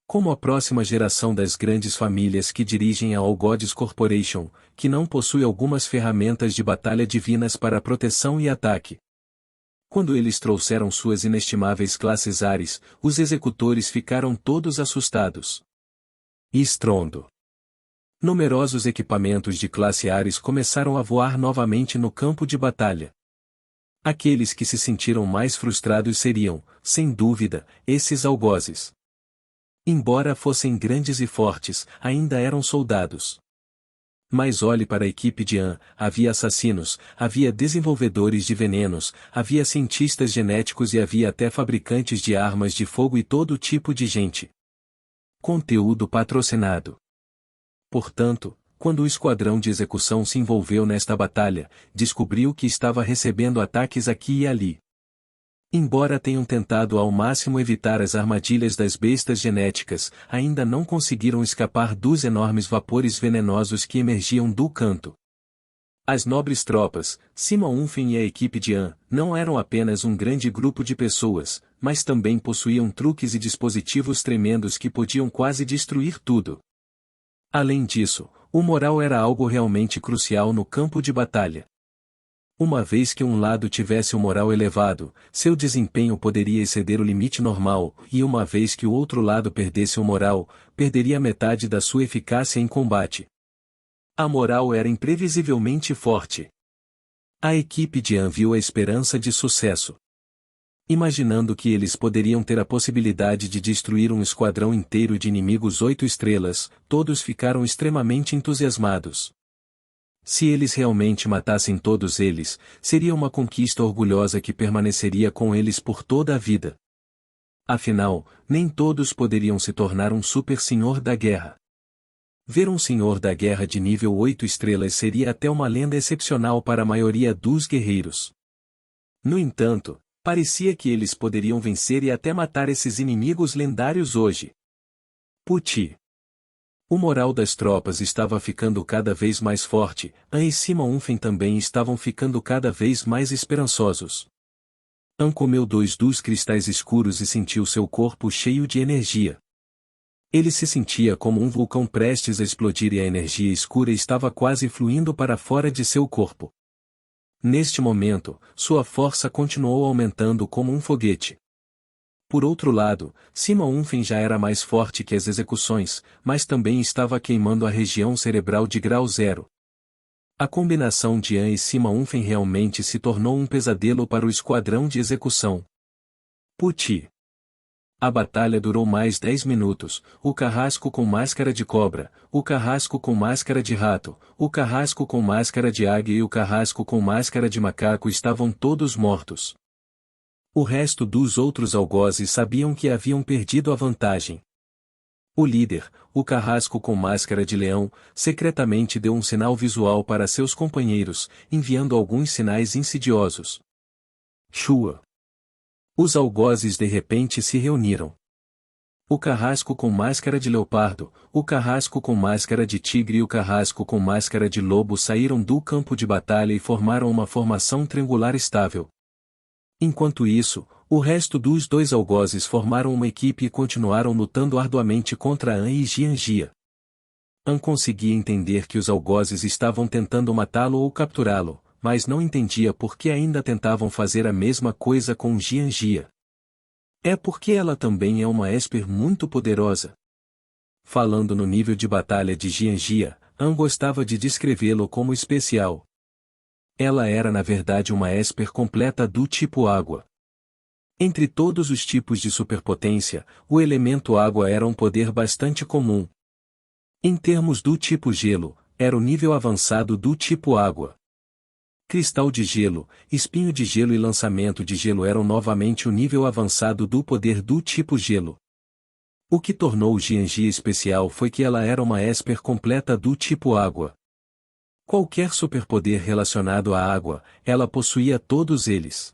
Como a próxima geração das grandes famílias que dirigem a All Gods Corporation, que não possui algumas ferramentas de batalha divinas para proteção e ataque. Quando eles trouxeram suas inestimáveis classes Ares, os executores ficaram todos assustados. E estrondo. Numerosos equipamentos de classe Ares começaram a voar novamente no campo de batalha. Aqueles que se sentiram mais frustrados seriam, sem dúvida, esses algozes. Embora fossem grandes e fortes, ainda eram soldados. Mas olhe para a equipe de Anne, havia assassinos, havia desenvolvedores de venenos, havia cientistas genéticos e havia até fabricantes de armas de fogo e todo tipo de gente. Conteúdo patrocinado. Portanto, quando o esquadrão de execução se envolveu nesta batalha, descobriu que estava recebendo ataques aqui e ali. Embora tenham tentado ao máximo evitar as armadilhas das bestas genéticas, ainda não conseguiram escapar dos enormes vapores venenosos que emergiam do canto. As nobres tropas, Sima Unfen e a equipe de Anne, não eram apenas um grande grupo de pessoas, mas também possuíam truques e dispositivos tremendos que podiam quase destruir tudo. Além disso, o moral era algo realmente crucial no campo de batalha. Uma vez que um lado tivesse o moral elevado, seu desempenho poderia exceder o limite normal, e uma vez que o outro lado perdesse o moral, perderia metade da sua eficácia em combate. A moral era imprevisivelmente forte. A equipe de An viu a esperança de sucesso. Imaginando que eles poderiam ter a possibilidade de destruir um esquadrão inteiro de inimigos 8 estrelas, todos ficaram extremamente entusiasmados. Se eles realmente matassem todos eles, seria uma conquista orgulhosa que permaneceria com eles por toda a vida. Afinal, nem todos poderiam se tornar um super senhor da guerra. Ver um senhor da guerra de nível 8 estrelas seria até uma lenda excepcional para a maioria dos guerreiros. No entanto, parecia que eles poderiam vencer e até matar esses inimigos lendários hoje. Puti. O moral das tropas estava ficando cada vez mais forte, An e Sima Unfen também estavam ficando cada vez mais esperançosos. An comeu 2 dos cristais escuros e sentiu seu corpo cheio de energia. Ele se sentia como um vulcão prestes a explodir e a energia escura estava quase fluindo para fora de seu corpo. Neste momento, sua força continuou aumentando como um foguete. Por outro lado, Sima Unfen já era mais forte que as execuções, mas também estava queimando a região cerebral de grau 0. A combinação de An e Sima Unfen realmente se tornou um pesadelo para o esquadrão de execução. Puti. A batalha durou mais 10 minutos, o carrasco com máscara de cobra, o carrasco com máscara de rato, o carrasco com máscara de águia e o carrasco com máscara de macaco estavam todos mortos. O resto dos outros algozes sabiam que haviam perdido a vantagem. O líder, o carrasco com máscara de leão, secretamente deu um sinal visual para seus companheiros, enviando alguns sinais insidiosos. Shua. Os algozes de repente se reuniram. O carrasco com máscara de leopardo, o carrasco com máscara de tigre e o carrasco com máscara de lobo saíram do campo de batalha e formaram uma formação triangular estável. Enquanto isso, o resto dos 2 algozes formaram uma equipe e continuaram lutando arduamente contra An e Jianjia. An conseguia entender que os algozes estavam tentando matá-lo ou capturá-lo, mas não entendia por que ainda tentavam fazer a mesma coisa com Jianjia. É porque ela também é uma esper muito poderosa. Falando no nível de batalha de Jianjia, An gostava de descrevê-lo como especial. Ela era na verdade uma esper completa do tipo água. Entre todos os tipos de superpotência, o elemento água era um poder bastante comum. Em termos do tipo gelo, era o nível avançado do tipo água. Cristal de gelo, espinho de gelo e lançamento de gelo eram novamente o nível avançado do poder do tipo gelo. O que tornou Jianjia especial foi que ela era uma esper completa do tipo água. Qualquer superpoder relacionado à água, ela possuía todos eles.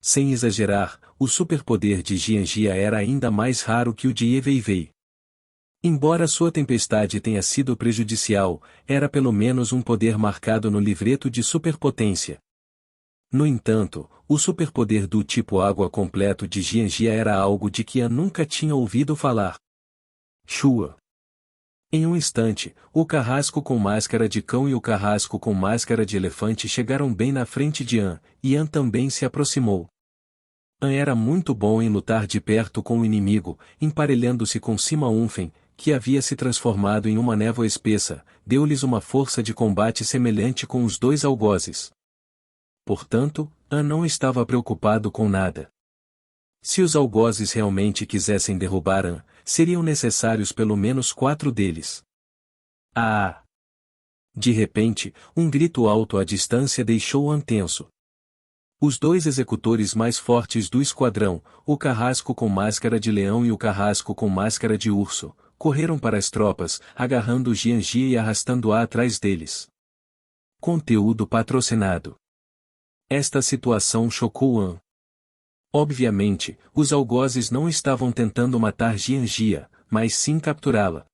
Sem exagerar, o superpoder de Jianjia era ainda mais raro que o de Ye Weiwei. Embora sua tempestade tenha sido prejudicial, era pelo menos um poder marcado no livreto de superpotência. No entanto, o superpoder do tipo água completo de Jianjia era algo de que An nunca tinha ouvido falar. Shua. Em um instante, o carrasco com máscara de cão e o carrasco com máscara de elefante chegaram bem na frente de An, e An também se aproximou. An era muito bom em lutar de perto com o inimigo, emparelhando-se com Sima Unfen, que havia se transformado em uma névoa espessa, deu-lhes uma força de combate semelhante com os 2 algozes. Portanto, An não estava preocupado com nada. Se os algozes realmente quisessem derrubar An, seriam necessários pelo menos 4 deles. Ah! De repente, um grito alto à distância deixou An tenso. Os 2 executores mais fortes do esquadrão, o carrasco com máscara de leão e o carrasco com máscara de urso, correram para as tropas, agarrando Jianjia e arrastando-a atrás deles. Conteúdo patrocinado. Esta situação chocou An. Obviamente, os algozes não estavam tentando matar Jianjia, mas sim capturá-la.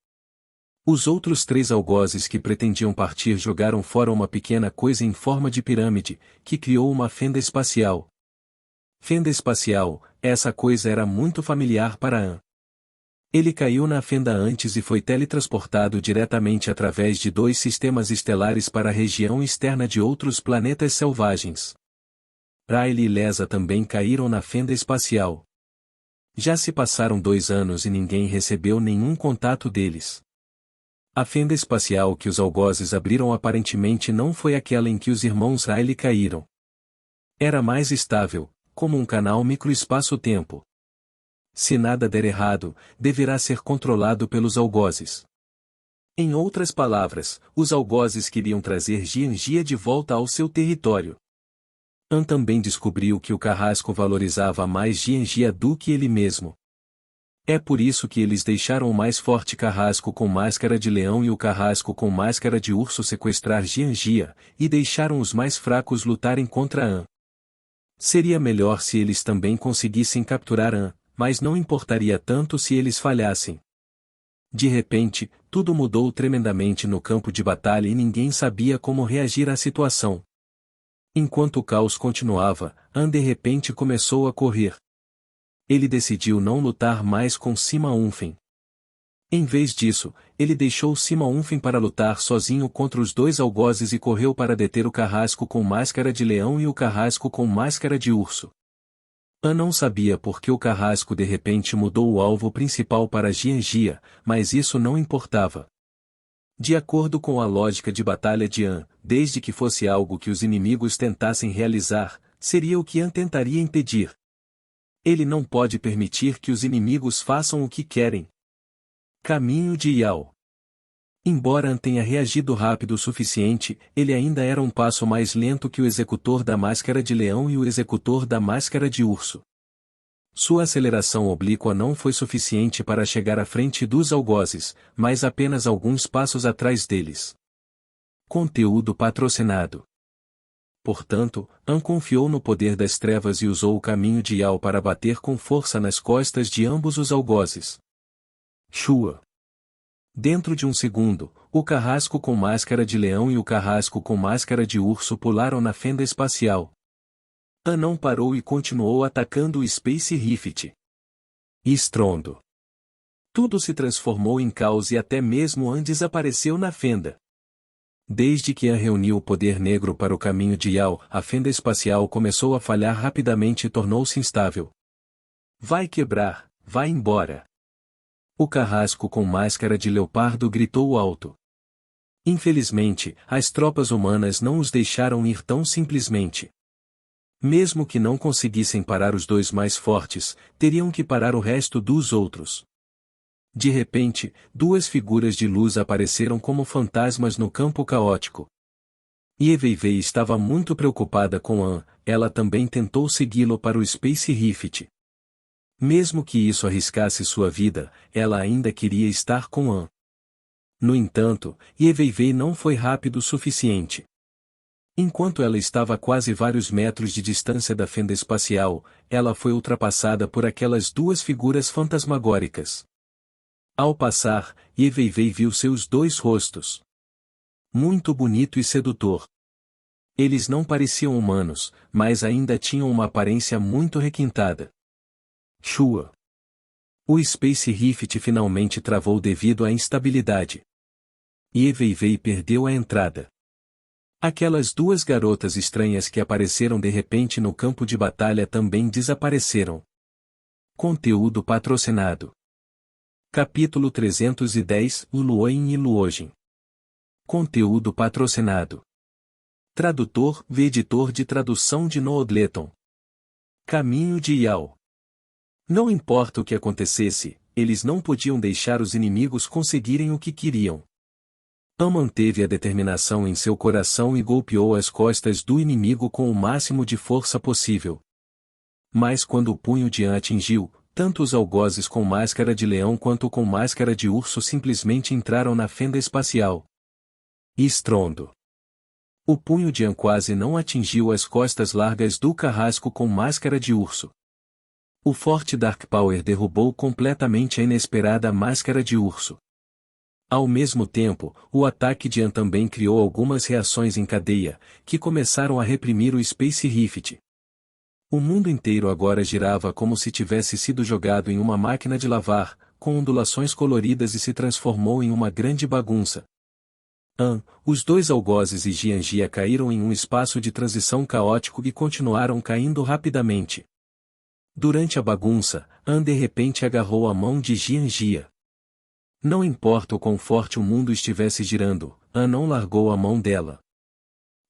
Os outros 3 algozes que pretendiam partir jogaram fora uma pequena coisa em forma de pirâmide, que criou uma fenda espacial. Fenda espacial, essa coisa era muito familiar para An. Ele caiu na fenda antes e foi teletransportado diretamente através de 2 sistemas estelares para a região externa de outros planetas selvagens. Riley e Lesa também caíram na fenda espacial. Já se passaram 2 anos e ninguém recebeu nenhum contato deles. A fenda espacial que os algozes abriram aparentemente não foi aquela em que os irmãos Riley caíram. Era mais estável, como um canal microespaço-tempo. Se nada der errado, deverá ser controlado pelos algozes. Em outras palavras, os algozes queriam trazer Jianjia de volta ao seu território. An também descobriu que o carrasco valorizava mais Jianjia do que ele mesmo. É por isso que eles deixaram o mais forte carrasco com máscara de leão e o carrasco com máscara de urso sequestrar Jianjia, e deixaram os mais fracos lutarem contra An. Seria melhor se eles também conseguissem capturar An, mas não importaria tanto se eles falhassem. De repente, tudo mudou tremendamente no campo de batalha e ninguém sabia como reagir à situação. Enquanto o caos continuava, An de repente começou a correr. Ele decidiu não lutar mais com Sima Unfen. Em vez disso, ele deixou Sima Unfen para lutar sozinho contra os dois algozes e correu para deter o carrasco com máscara de leão e o carrasco com máscara de urso. An não sabia por que o carrasco de repente mudou o alvo principal para Jianjia, mas isso não importava. De acordo com a lógica de batalha de An, desde que fosse algo que os inimigos tentassem realizar, seria o que An tentaria impedir. Ele não pode permitir que os inimigos façam o que querem. Caminho de Yao. Embora An tenha reagido rápido o suficiente, ele ainda era um passo mais lento que o executor da máscara de leão e o executor da máscara de urso. Sua aceleração oblíqua não foi suficiente para chegar à frente dos algozes, mas apenas alguns passos atrás deles. Conteúdo patrocinado. Portanto, An confiou no poder das trevas e usou o caminho de Yao para bater com força nas costas de ambos os algozes. Shua. Dentro de um segundo, o carrasco com máscara de leão e o carrasco com máscara de urso pularam na fenda espacial. An não parou e continuou atacando o Space Rift. Estrondo. Tudo se transformou em caos e até mesmo An desapareceu na fenda. Desde que An reuniu o poder negro para o caminho de Yao, a fenda espacial começou a falhar rapidamente e tornou-se instável. Vai quebrar, vai embora. O carrasco com máscara de leopardo gritou alto. Infelizmente, as tropas humanas não os deixaram ir tão simplesmente. Mesmo que não conseguissem parar os dois mais fortes, teriam que parar o resto dos outros. De repente, duas figuras de luz apareceram como fantasmas no campo caótico. Ye Weiwei estava muito preocupada com An, ela também tentou segui-lo para o Space Rift. Mesmo que isso arriscasse sua vida, ela ainda queria estar com An. No entanto, Ye Weiwei não foi rápido o suficiente. Enquanto ela estava a quase vários metros de distância da fenda espacial, ela foi ultrapassada por aquelas duas figuras fantasmagóricas. Ao passar, Ye Weiwei viu seus dois rostos. Muito bonito e sedutor. Eles não pareciam humanos, mas ainda tinham uma aparência muito requintada. Shua. O Space Rift finalmente travou devido à instabilidade. Ye Weiwei perdeu a entrada. Aquelas duas garotas estranhas que apareceram de repente no campo de batalha também desapareceram. Conteúdo patrocinado. Capítulo 310, Luoyin e Luojin. Conteúdo patrocinado. Tradutor v editor de tradução de Noodleton. Caminho de Yao. Não importa o que acontecesse, eles não podiam deixar os inimigos conseguirem o que queriam. An manteve a determinação em seu coração e golpeou as costas do inimigo com o máximo de força possível. Mas quando o punho de An atingiu, tanto os algozes com máscara de leão quanto com máscara de urso simplesmente entraram na fenda espacial. Estrondo. O punho de An quase não atingiu as costas largas do carrasco com máscara de urso. O forte Dark Power derrubou completamente a inesperada máscara de urso. Ao mesmo tempo, o ataque de An também criou algumas reações em cadeia, que começaram a reprimir o Space Rift. O mundo inteiro agora girava como se tivesse sido jogado em uma máquina de lavar, com ondulações coloridas e se transformou em uma grande bagunça. An, os dois algozes e Jianjia caíram em um espaço de transição caótico e continuaram caindo rapidamente. Durante a bagunça, An de repente agarrou a mão de Jianjia. Não importa o quão forte o mundo estivesse girando, An não largou a mão dela.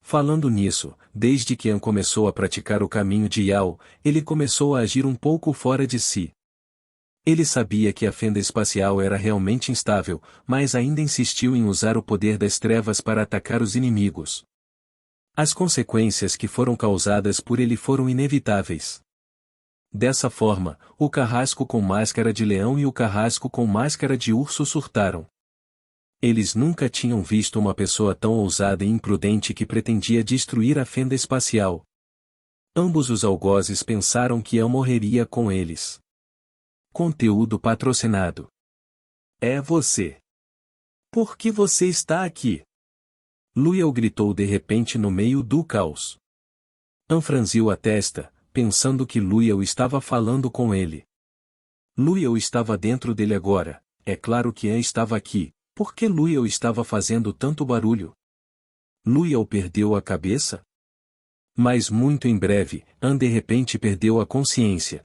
Falando nisso, desde que An começou a praticar o caminho de Yao, ele começou a agir um pouco fora de si. Ele sabia que a fenda espacial era realmente instável, mas ainda insistiu em usar o poder das trevas para atacar os inimigos. As consequências que foram causadas por ele foram inevitáveis. Dessa forma, o carrasco com máscara de leão e o carrasco com máscara de urso surtaram. Eles nunca tinham visto uma pessoa tão ousada e imprudente que pretendia destruir a fenda espacial. Ambos os algozes pensaram que An morreria com eles. Conteúdo patrocinado. É você. Por que você está aqui? Luiel gritou de repente no meio do caos. An franziu a testa, pensando que Luiel estava falando com ele. Luiel estava dentro dele agora, é claro que An estava aqui. Por que Luiel estava fazendo tanto barulho? Luiel perdeu a cabeça? Mas muito em breve, An de repente perdeu a consciência.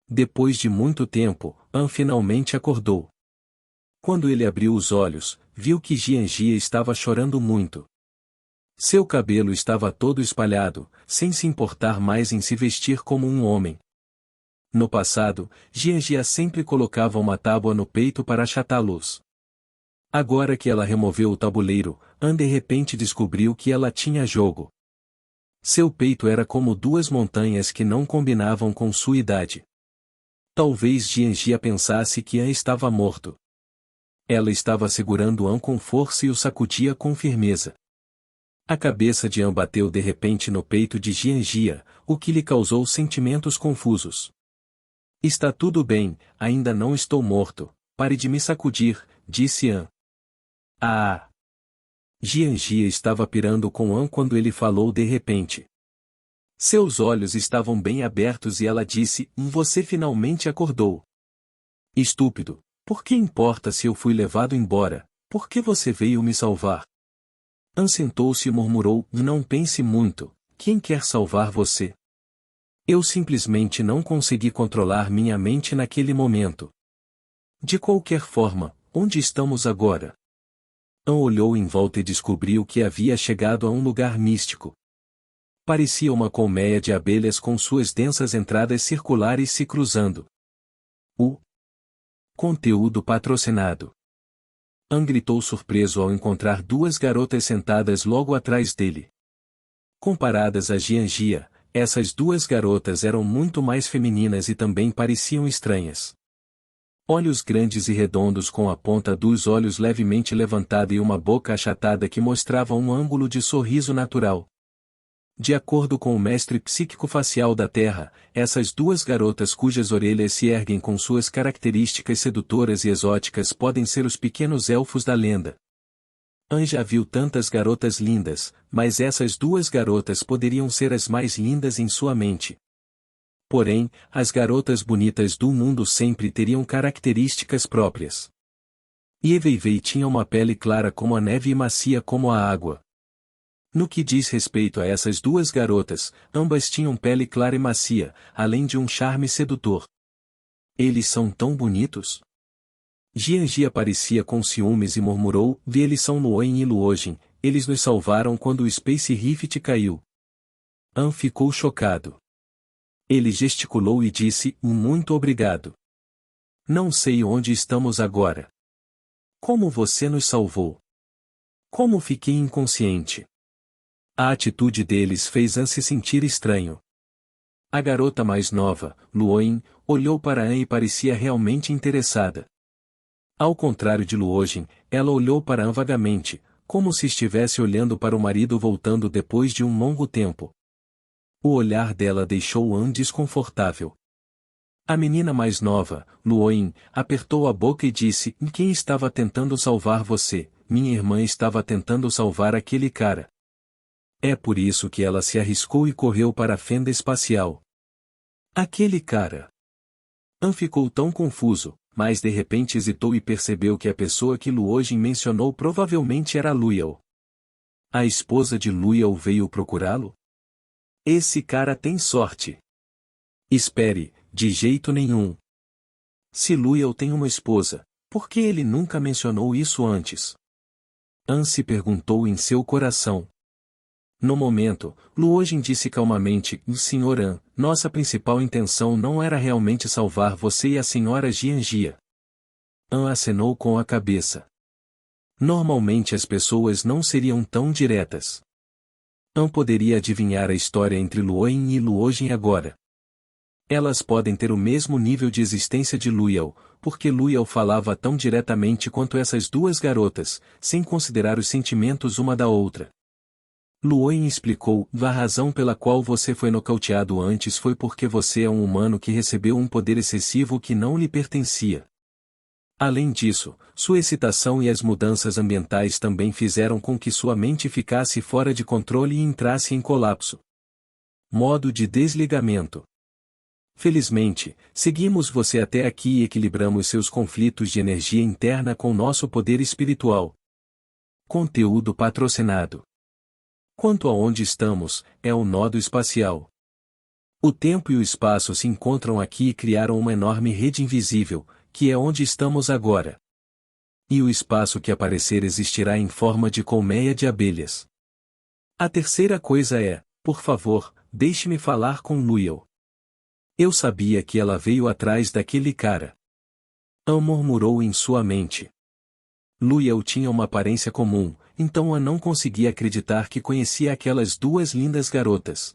Depois de muito tempo, An finalmente acordou. Quando ele abriu os olhos, viu que Jianjia estava chorando muito. Seu cabelo estava todo espalhado, sem se importar mais em se vestir como um homem. No passado, Jianjia sempre colocava uma tábua no peito para achatar a luz. Agora que ela removeu o tabuleiro, An de repente descobriu que ela tinha jogo. Seu peito era como duas montanhas que não combinavam com sua idade. Talvez Jianjia pensasse que An estava morto. Ela estava segurando An com força e o sacudia com firmeza. A cabeça de An bateu de repente no peito de Jianjia, o que lhe causou sentimentos confusos. Está tudo bem, ainda não estou morto, pare de me sacudir, disse An. Ah! Jianjia estava pirando com An quando ele falou de repente. Seus olhos estavam bem abertos e ela disse, você finalmente acordou. Estúpido, por que importa se eu fui levado embora, por que você veio me salvar? An sentou-se e murmurou, não pense muito, quem quer salvar você? Eu simplesmente não consegui controlar minha mente naquele momento. De qualquer forma, onde estamos agora? An olhou em volta e descobriu que havia chegado a um lugar místico. Parecia uma colmeia de abelhas com suas densas entradas circulares se cruzando. O conteúdo patrocinado. An gritou surpreso ao encontrar duas garotas sentadas logo atrás dele. Comparadas a Jianjia, essas duas garotas eram muito mais femininas e também pareciam estranhas. Olhos grandes e redondos com a ponta dos olhos levemente levantada e uma boca achatada que mostrava um ângulo de sorriso natural. De acordo com o mestre psíquico-facial da Terra, essas duas garotas cujas orelhas se erguem com suas características sedutoras e exóticas podem ser os pequenos elfos da lenda. An já viu tantas garotas lindas, mas essas duas garotas poderiam ser as mais lindas em sua mente. Porém, as garotas bonitas do mundo sempre teriam características próprias. Ye Weiwei tinha uma pele clara como a neve e macia como a água. No que diz respeito a essas duas garotas, ambas tinham pele clara e macia, além de um charme sedutor. Eles são tão bonitos? Jianjia parecia com ciúmes e murmurou, eles são Luoyin e Luojin, eles nos salvaram quando o Space Rift caiu. An ficou chocado. Ele gesticulou e disse, muito obrigado. Não sei onde estamos agora. Como você nos salvou? Como fiquei inconsciente? A atitude deles fez An se sentir estranho. A garota mais nova, Luoyin, olhou para An e parecia realmente interessada. Ao contrário de Luojin, ela olhou para An vagamente, como se estivesse olhando para o marido voltando depois de um longo tempo. O olhar dela deixou An desconfortável. A menina mais nova, Luoyin, apertou a boca e disse, quem estava tentando salvar você? Minha irmã estava tentando salvar aquele cara. É por isso que ela se arriscou e correu para a fenda espacial. Aquele cara. An ficou tão confuso, mas de repente hesitou e percebeu que a pessoa que Luojin mencionou provavelmente era Luiel. A esposa de Luiel veio procurá-lo? Esse cara tem sorte. Espere, de jeito nenhum. Se Luiel tem uma esposa, Por que ele nunca mencionou isso antes? An se perguntou em seu coração. No momento, Luojin disse calmamente, Sr. An, nossa principal intenção não era realmente salvar você e a Sra. Jianjia. An acenou com a cabeça. Normalmente as pessoas não seriam tão diretas. An poderia adivinhar a história entre Luoyin e Luojin agora. Elas podem ter o mesmo nível de existência de Luyao, porque Luyao falava tão diretamente quanto essas duas garotas, sem considerar os sentimentos uma da outra. Luoyin explicou, a razão pela qual você foi nocauteado antes foi porque você é um humano que recebeu um poder excessivo que não lhe pertencia. Além disso, sua excitação e as mudanças ambientais também fizeram com que sua mente ficasse fora de controle e entrasse em colapso. Modo de desligamento. Felizmente, seguimos você até aqui e equilibramos seus conflitos de energia interna com nosso poder espiritual. Conteúdo patrocinado. Quanto a onde estamos, é o nodo espacial. O tempo e o espaço se encontram aqui e criaram uma enorme rede invisível, que é onde estamos agora. E o espaço que aparecer existirá em forma de colmeia de abelhas. A terceira coisa é, por favor, deixe-me falar com Luyao. Eu sabia que ela veio atrás daquele cara. An murmurou em sua mente. Luyao tinha uma aparência comum, então An não conseguia acreditar que conhecia aquelas duas lindas garotas.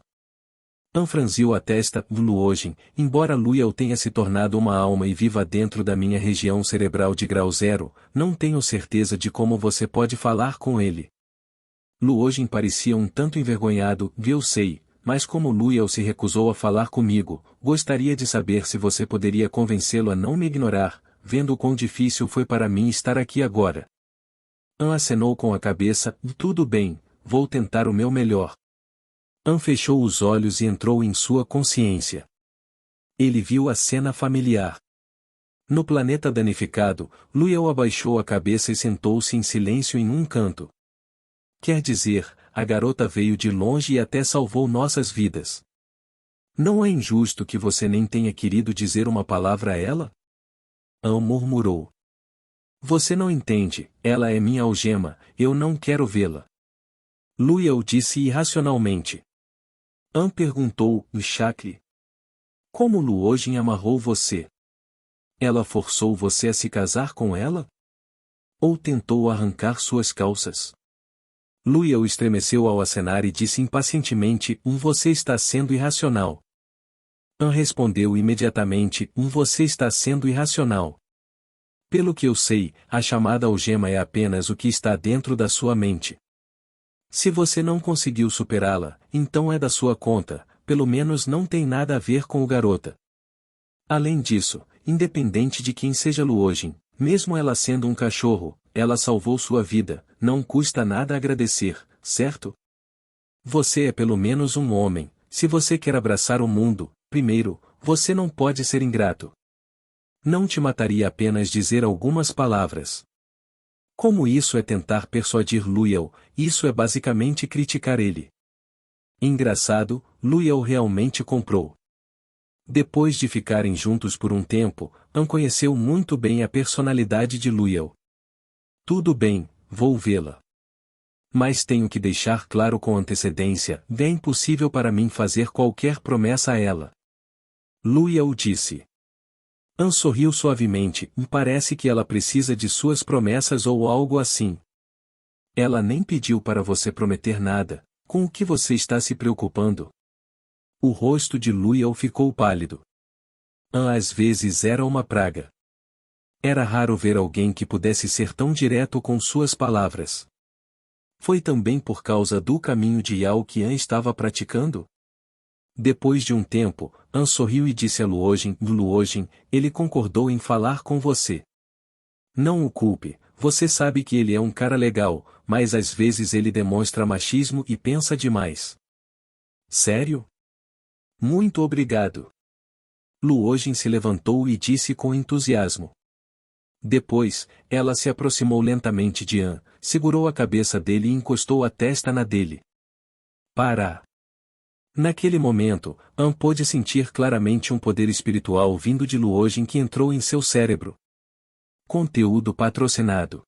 An franziu a testa, Luojin, embora Luyao tenha se tornado uma alma e viva dentro da minha região cerebral de grau zero, não tenho certeza de como você pode falar com ele. Luojin parecia um tanto envergonhado, eu sei, mas como Luyao se recusou a falar comigo, gostaria de saber se você poderia convencê-lo a não me ignorar, vendo o quão difícil foi para mim estar aqui agora. An acenou com a cabeça, tudo bem, vou tentar o meu melhor. An fechou os olhos e entrou em sua consciência. Ele viu a cena familiar. No planeta danificado, Luyao abaixou a cabeça e sentou-se em silêncio em um canto. Quer dizer, a garota veio de longe e até salvou nossas vidas. Não é injusto que você nem tenha querido dizer uma palavra a ela? An murmurou. Você não entende, ela é minha algema, eu não quero vê-la. Luyao disse irracionalmente. An perguntou, Shakli. Como Luojin amarrou você? Ela forçou você a se casar com ela? Ou tentou arrancar suas calças? Luyao estremeceu ao acenar e disse impacientemente, você está sendo irracional. An respondeu imediatamente, você está sendo irracional. Pelo que eu sei, a chamada algema é apenas o que está dentro da sua mente. Se você não conseguiu superá-la, então é da sua conta, pelo menos não tem nada a ver com o garota. Além disso, independente de quem seja Luojin, mesmo ela sendo um cachorro, ela salvou sua vida, não custa nada agradecer, certo? Você é pelo menos um homem, se você quer abraçar o mundo, primeiro, você não pode ser ingrato. Não te mataria apenas dizer algumas palavras. Como isso é tentar persuadir Luyao, isso é basicamente criticar ele. Engraçado, Luyao realmente comprou. Depois de ficarem juntos por um tempo, An conheceu muito bem a personalidade de Luyao. Tudo bem, vou vê-la. Mas tenho que deixar claro com antecedência, é impossível para mim fazer qualquer promessa a ela. Luyao disse. An sorriu suavemente, parece que ela precisa de suas promessas ou algo assim. Ela nem pediu para você prometer nada, com o que você está se preocupando? O rosto de Luyao ficou pálido. An às vezes era uma praga. Era raro ver alguém que pudesse ser tão direto com suas palavras. Foi também por causa do caminho de Yao que An estava praticando? Depois de um tempo, An sorriu e disse a Luojin, Luojin, ele concordou em falar com você. Não o culpe, você sabe que ele é um cara legal, mas às vezes ele demonstra machismo e pensa demais. Sério? Muito obrigado. Luojin se levantou e disse com entusiasmo. Depois, ela se aproximou lentamente de An, segurou a cabeça dele e encostou a testa na dele. Para! Naquele momento, An pôde sentir claramente um poder espiritual vindo de Luojin que entrou em seu cérebro. Conteúdo patrocinado.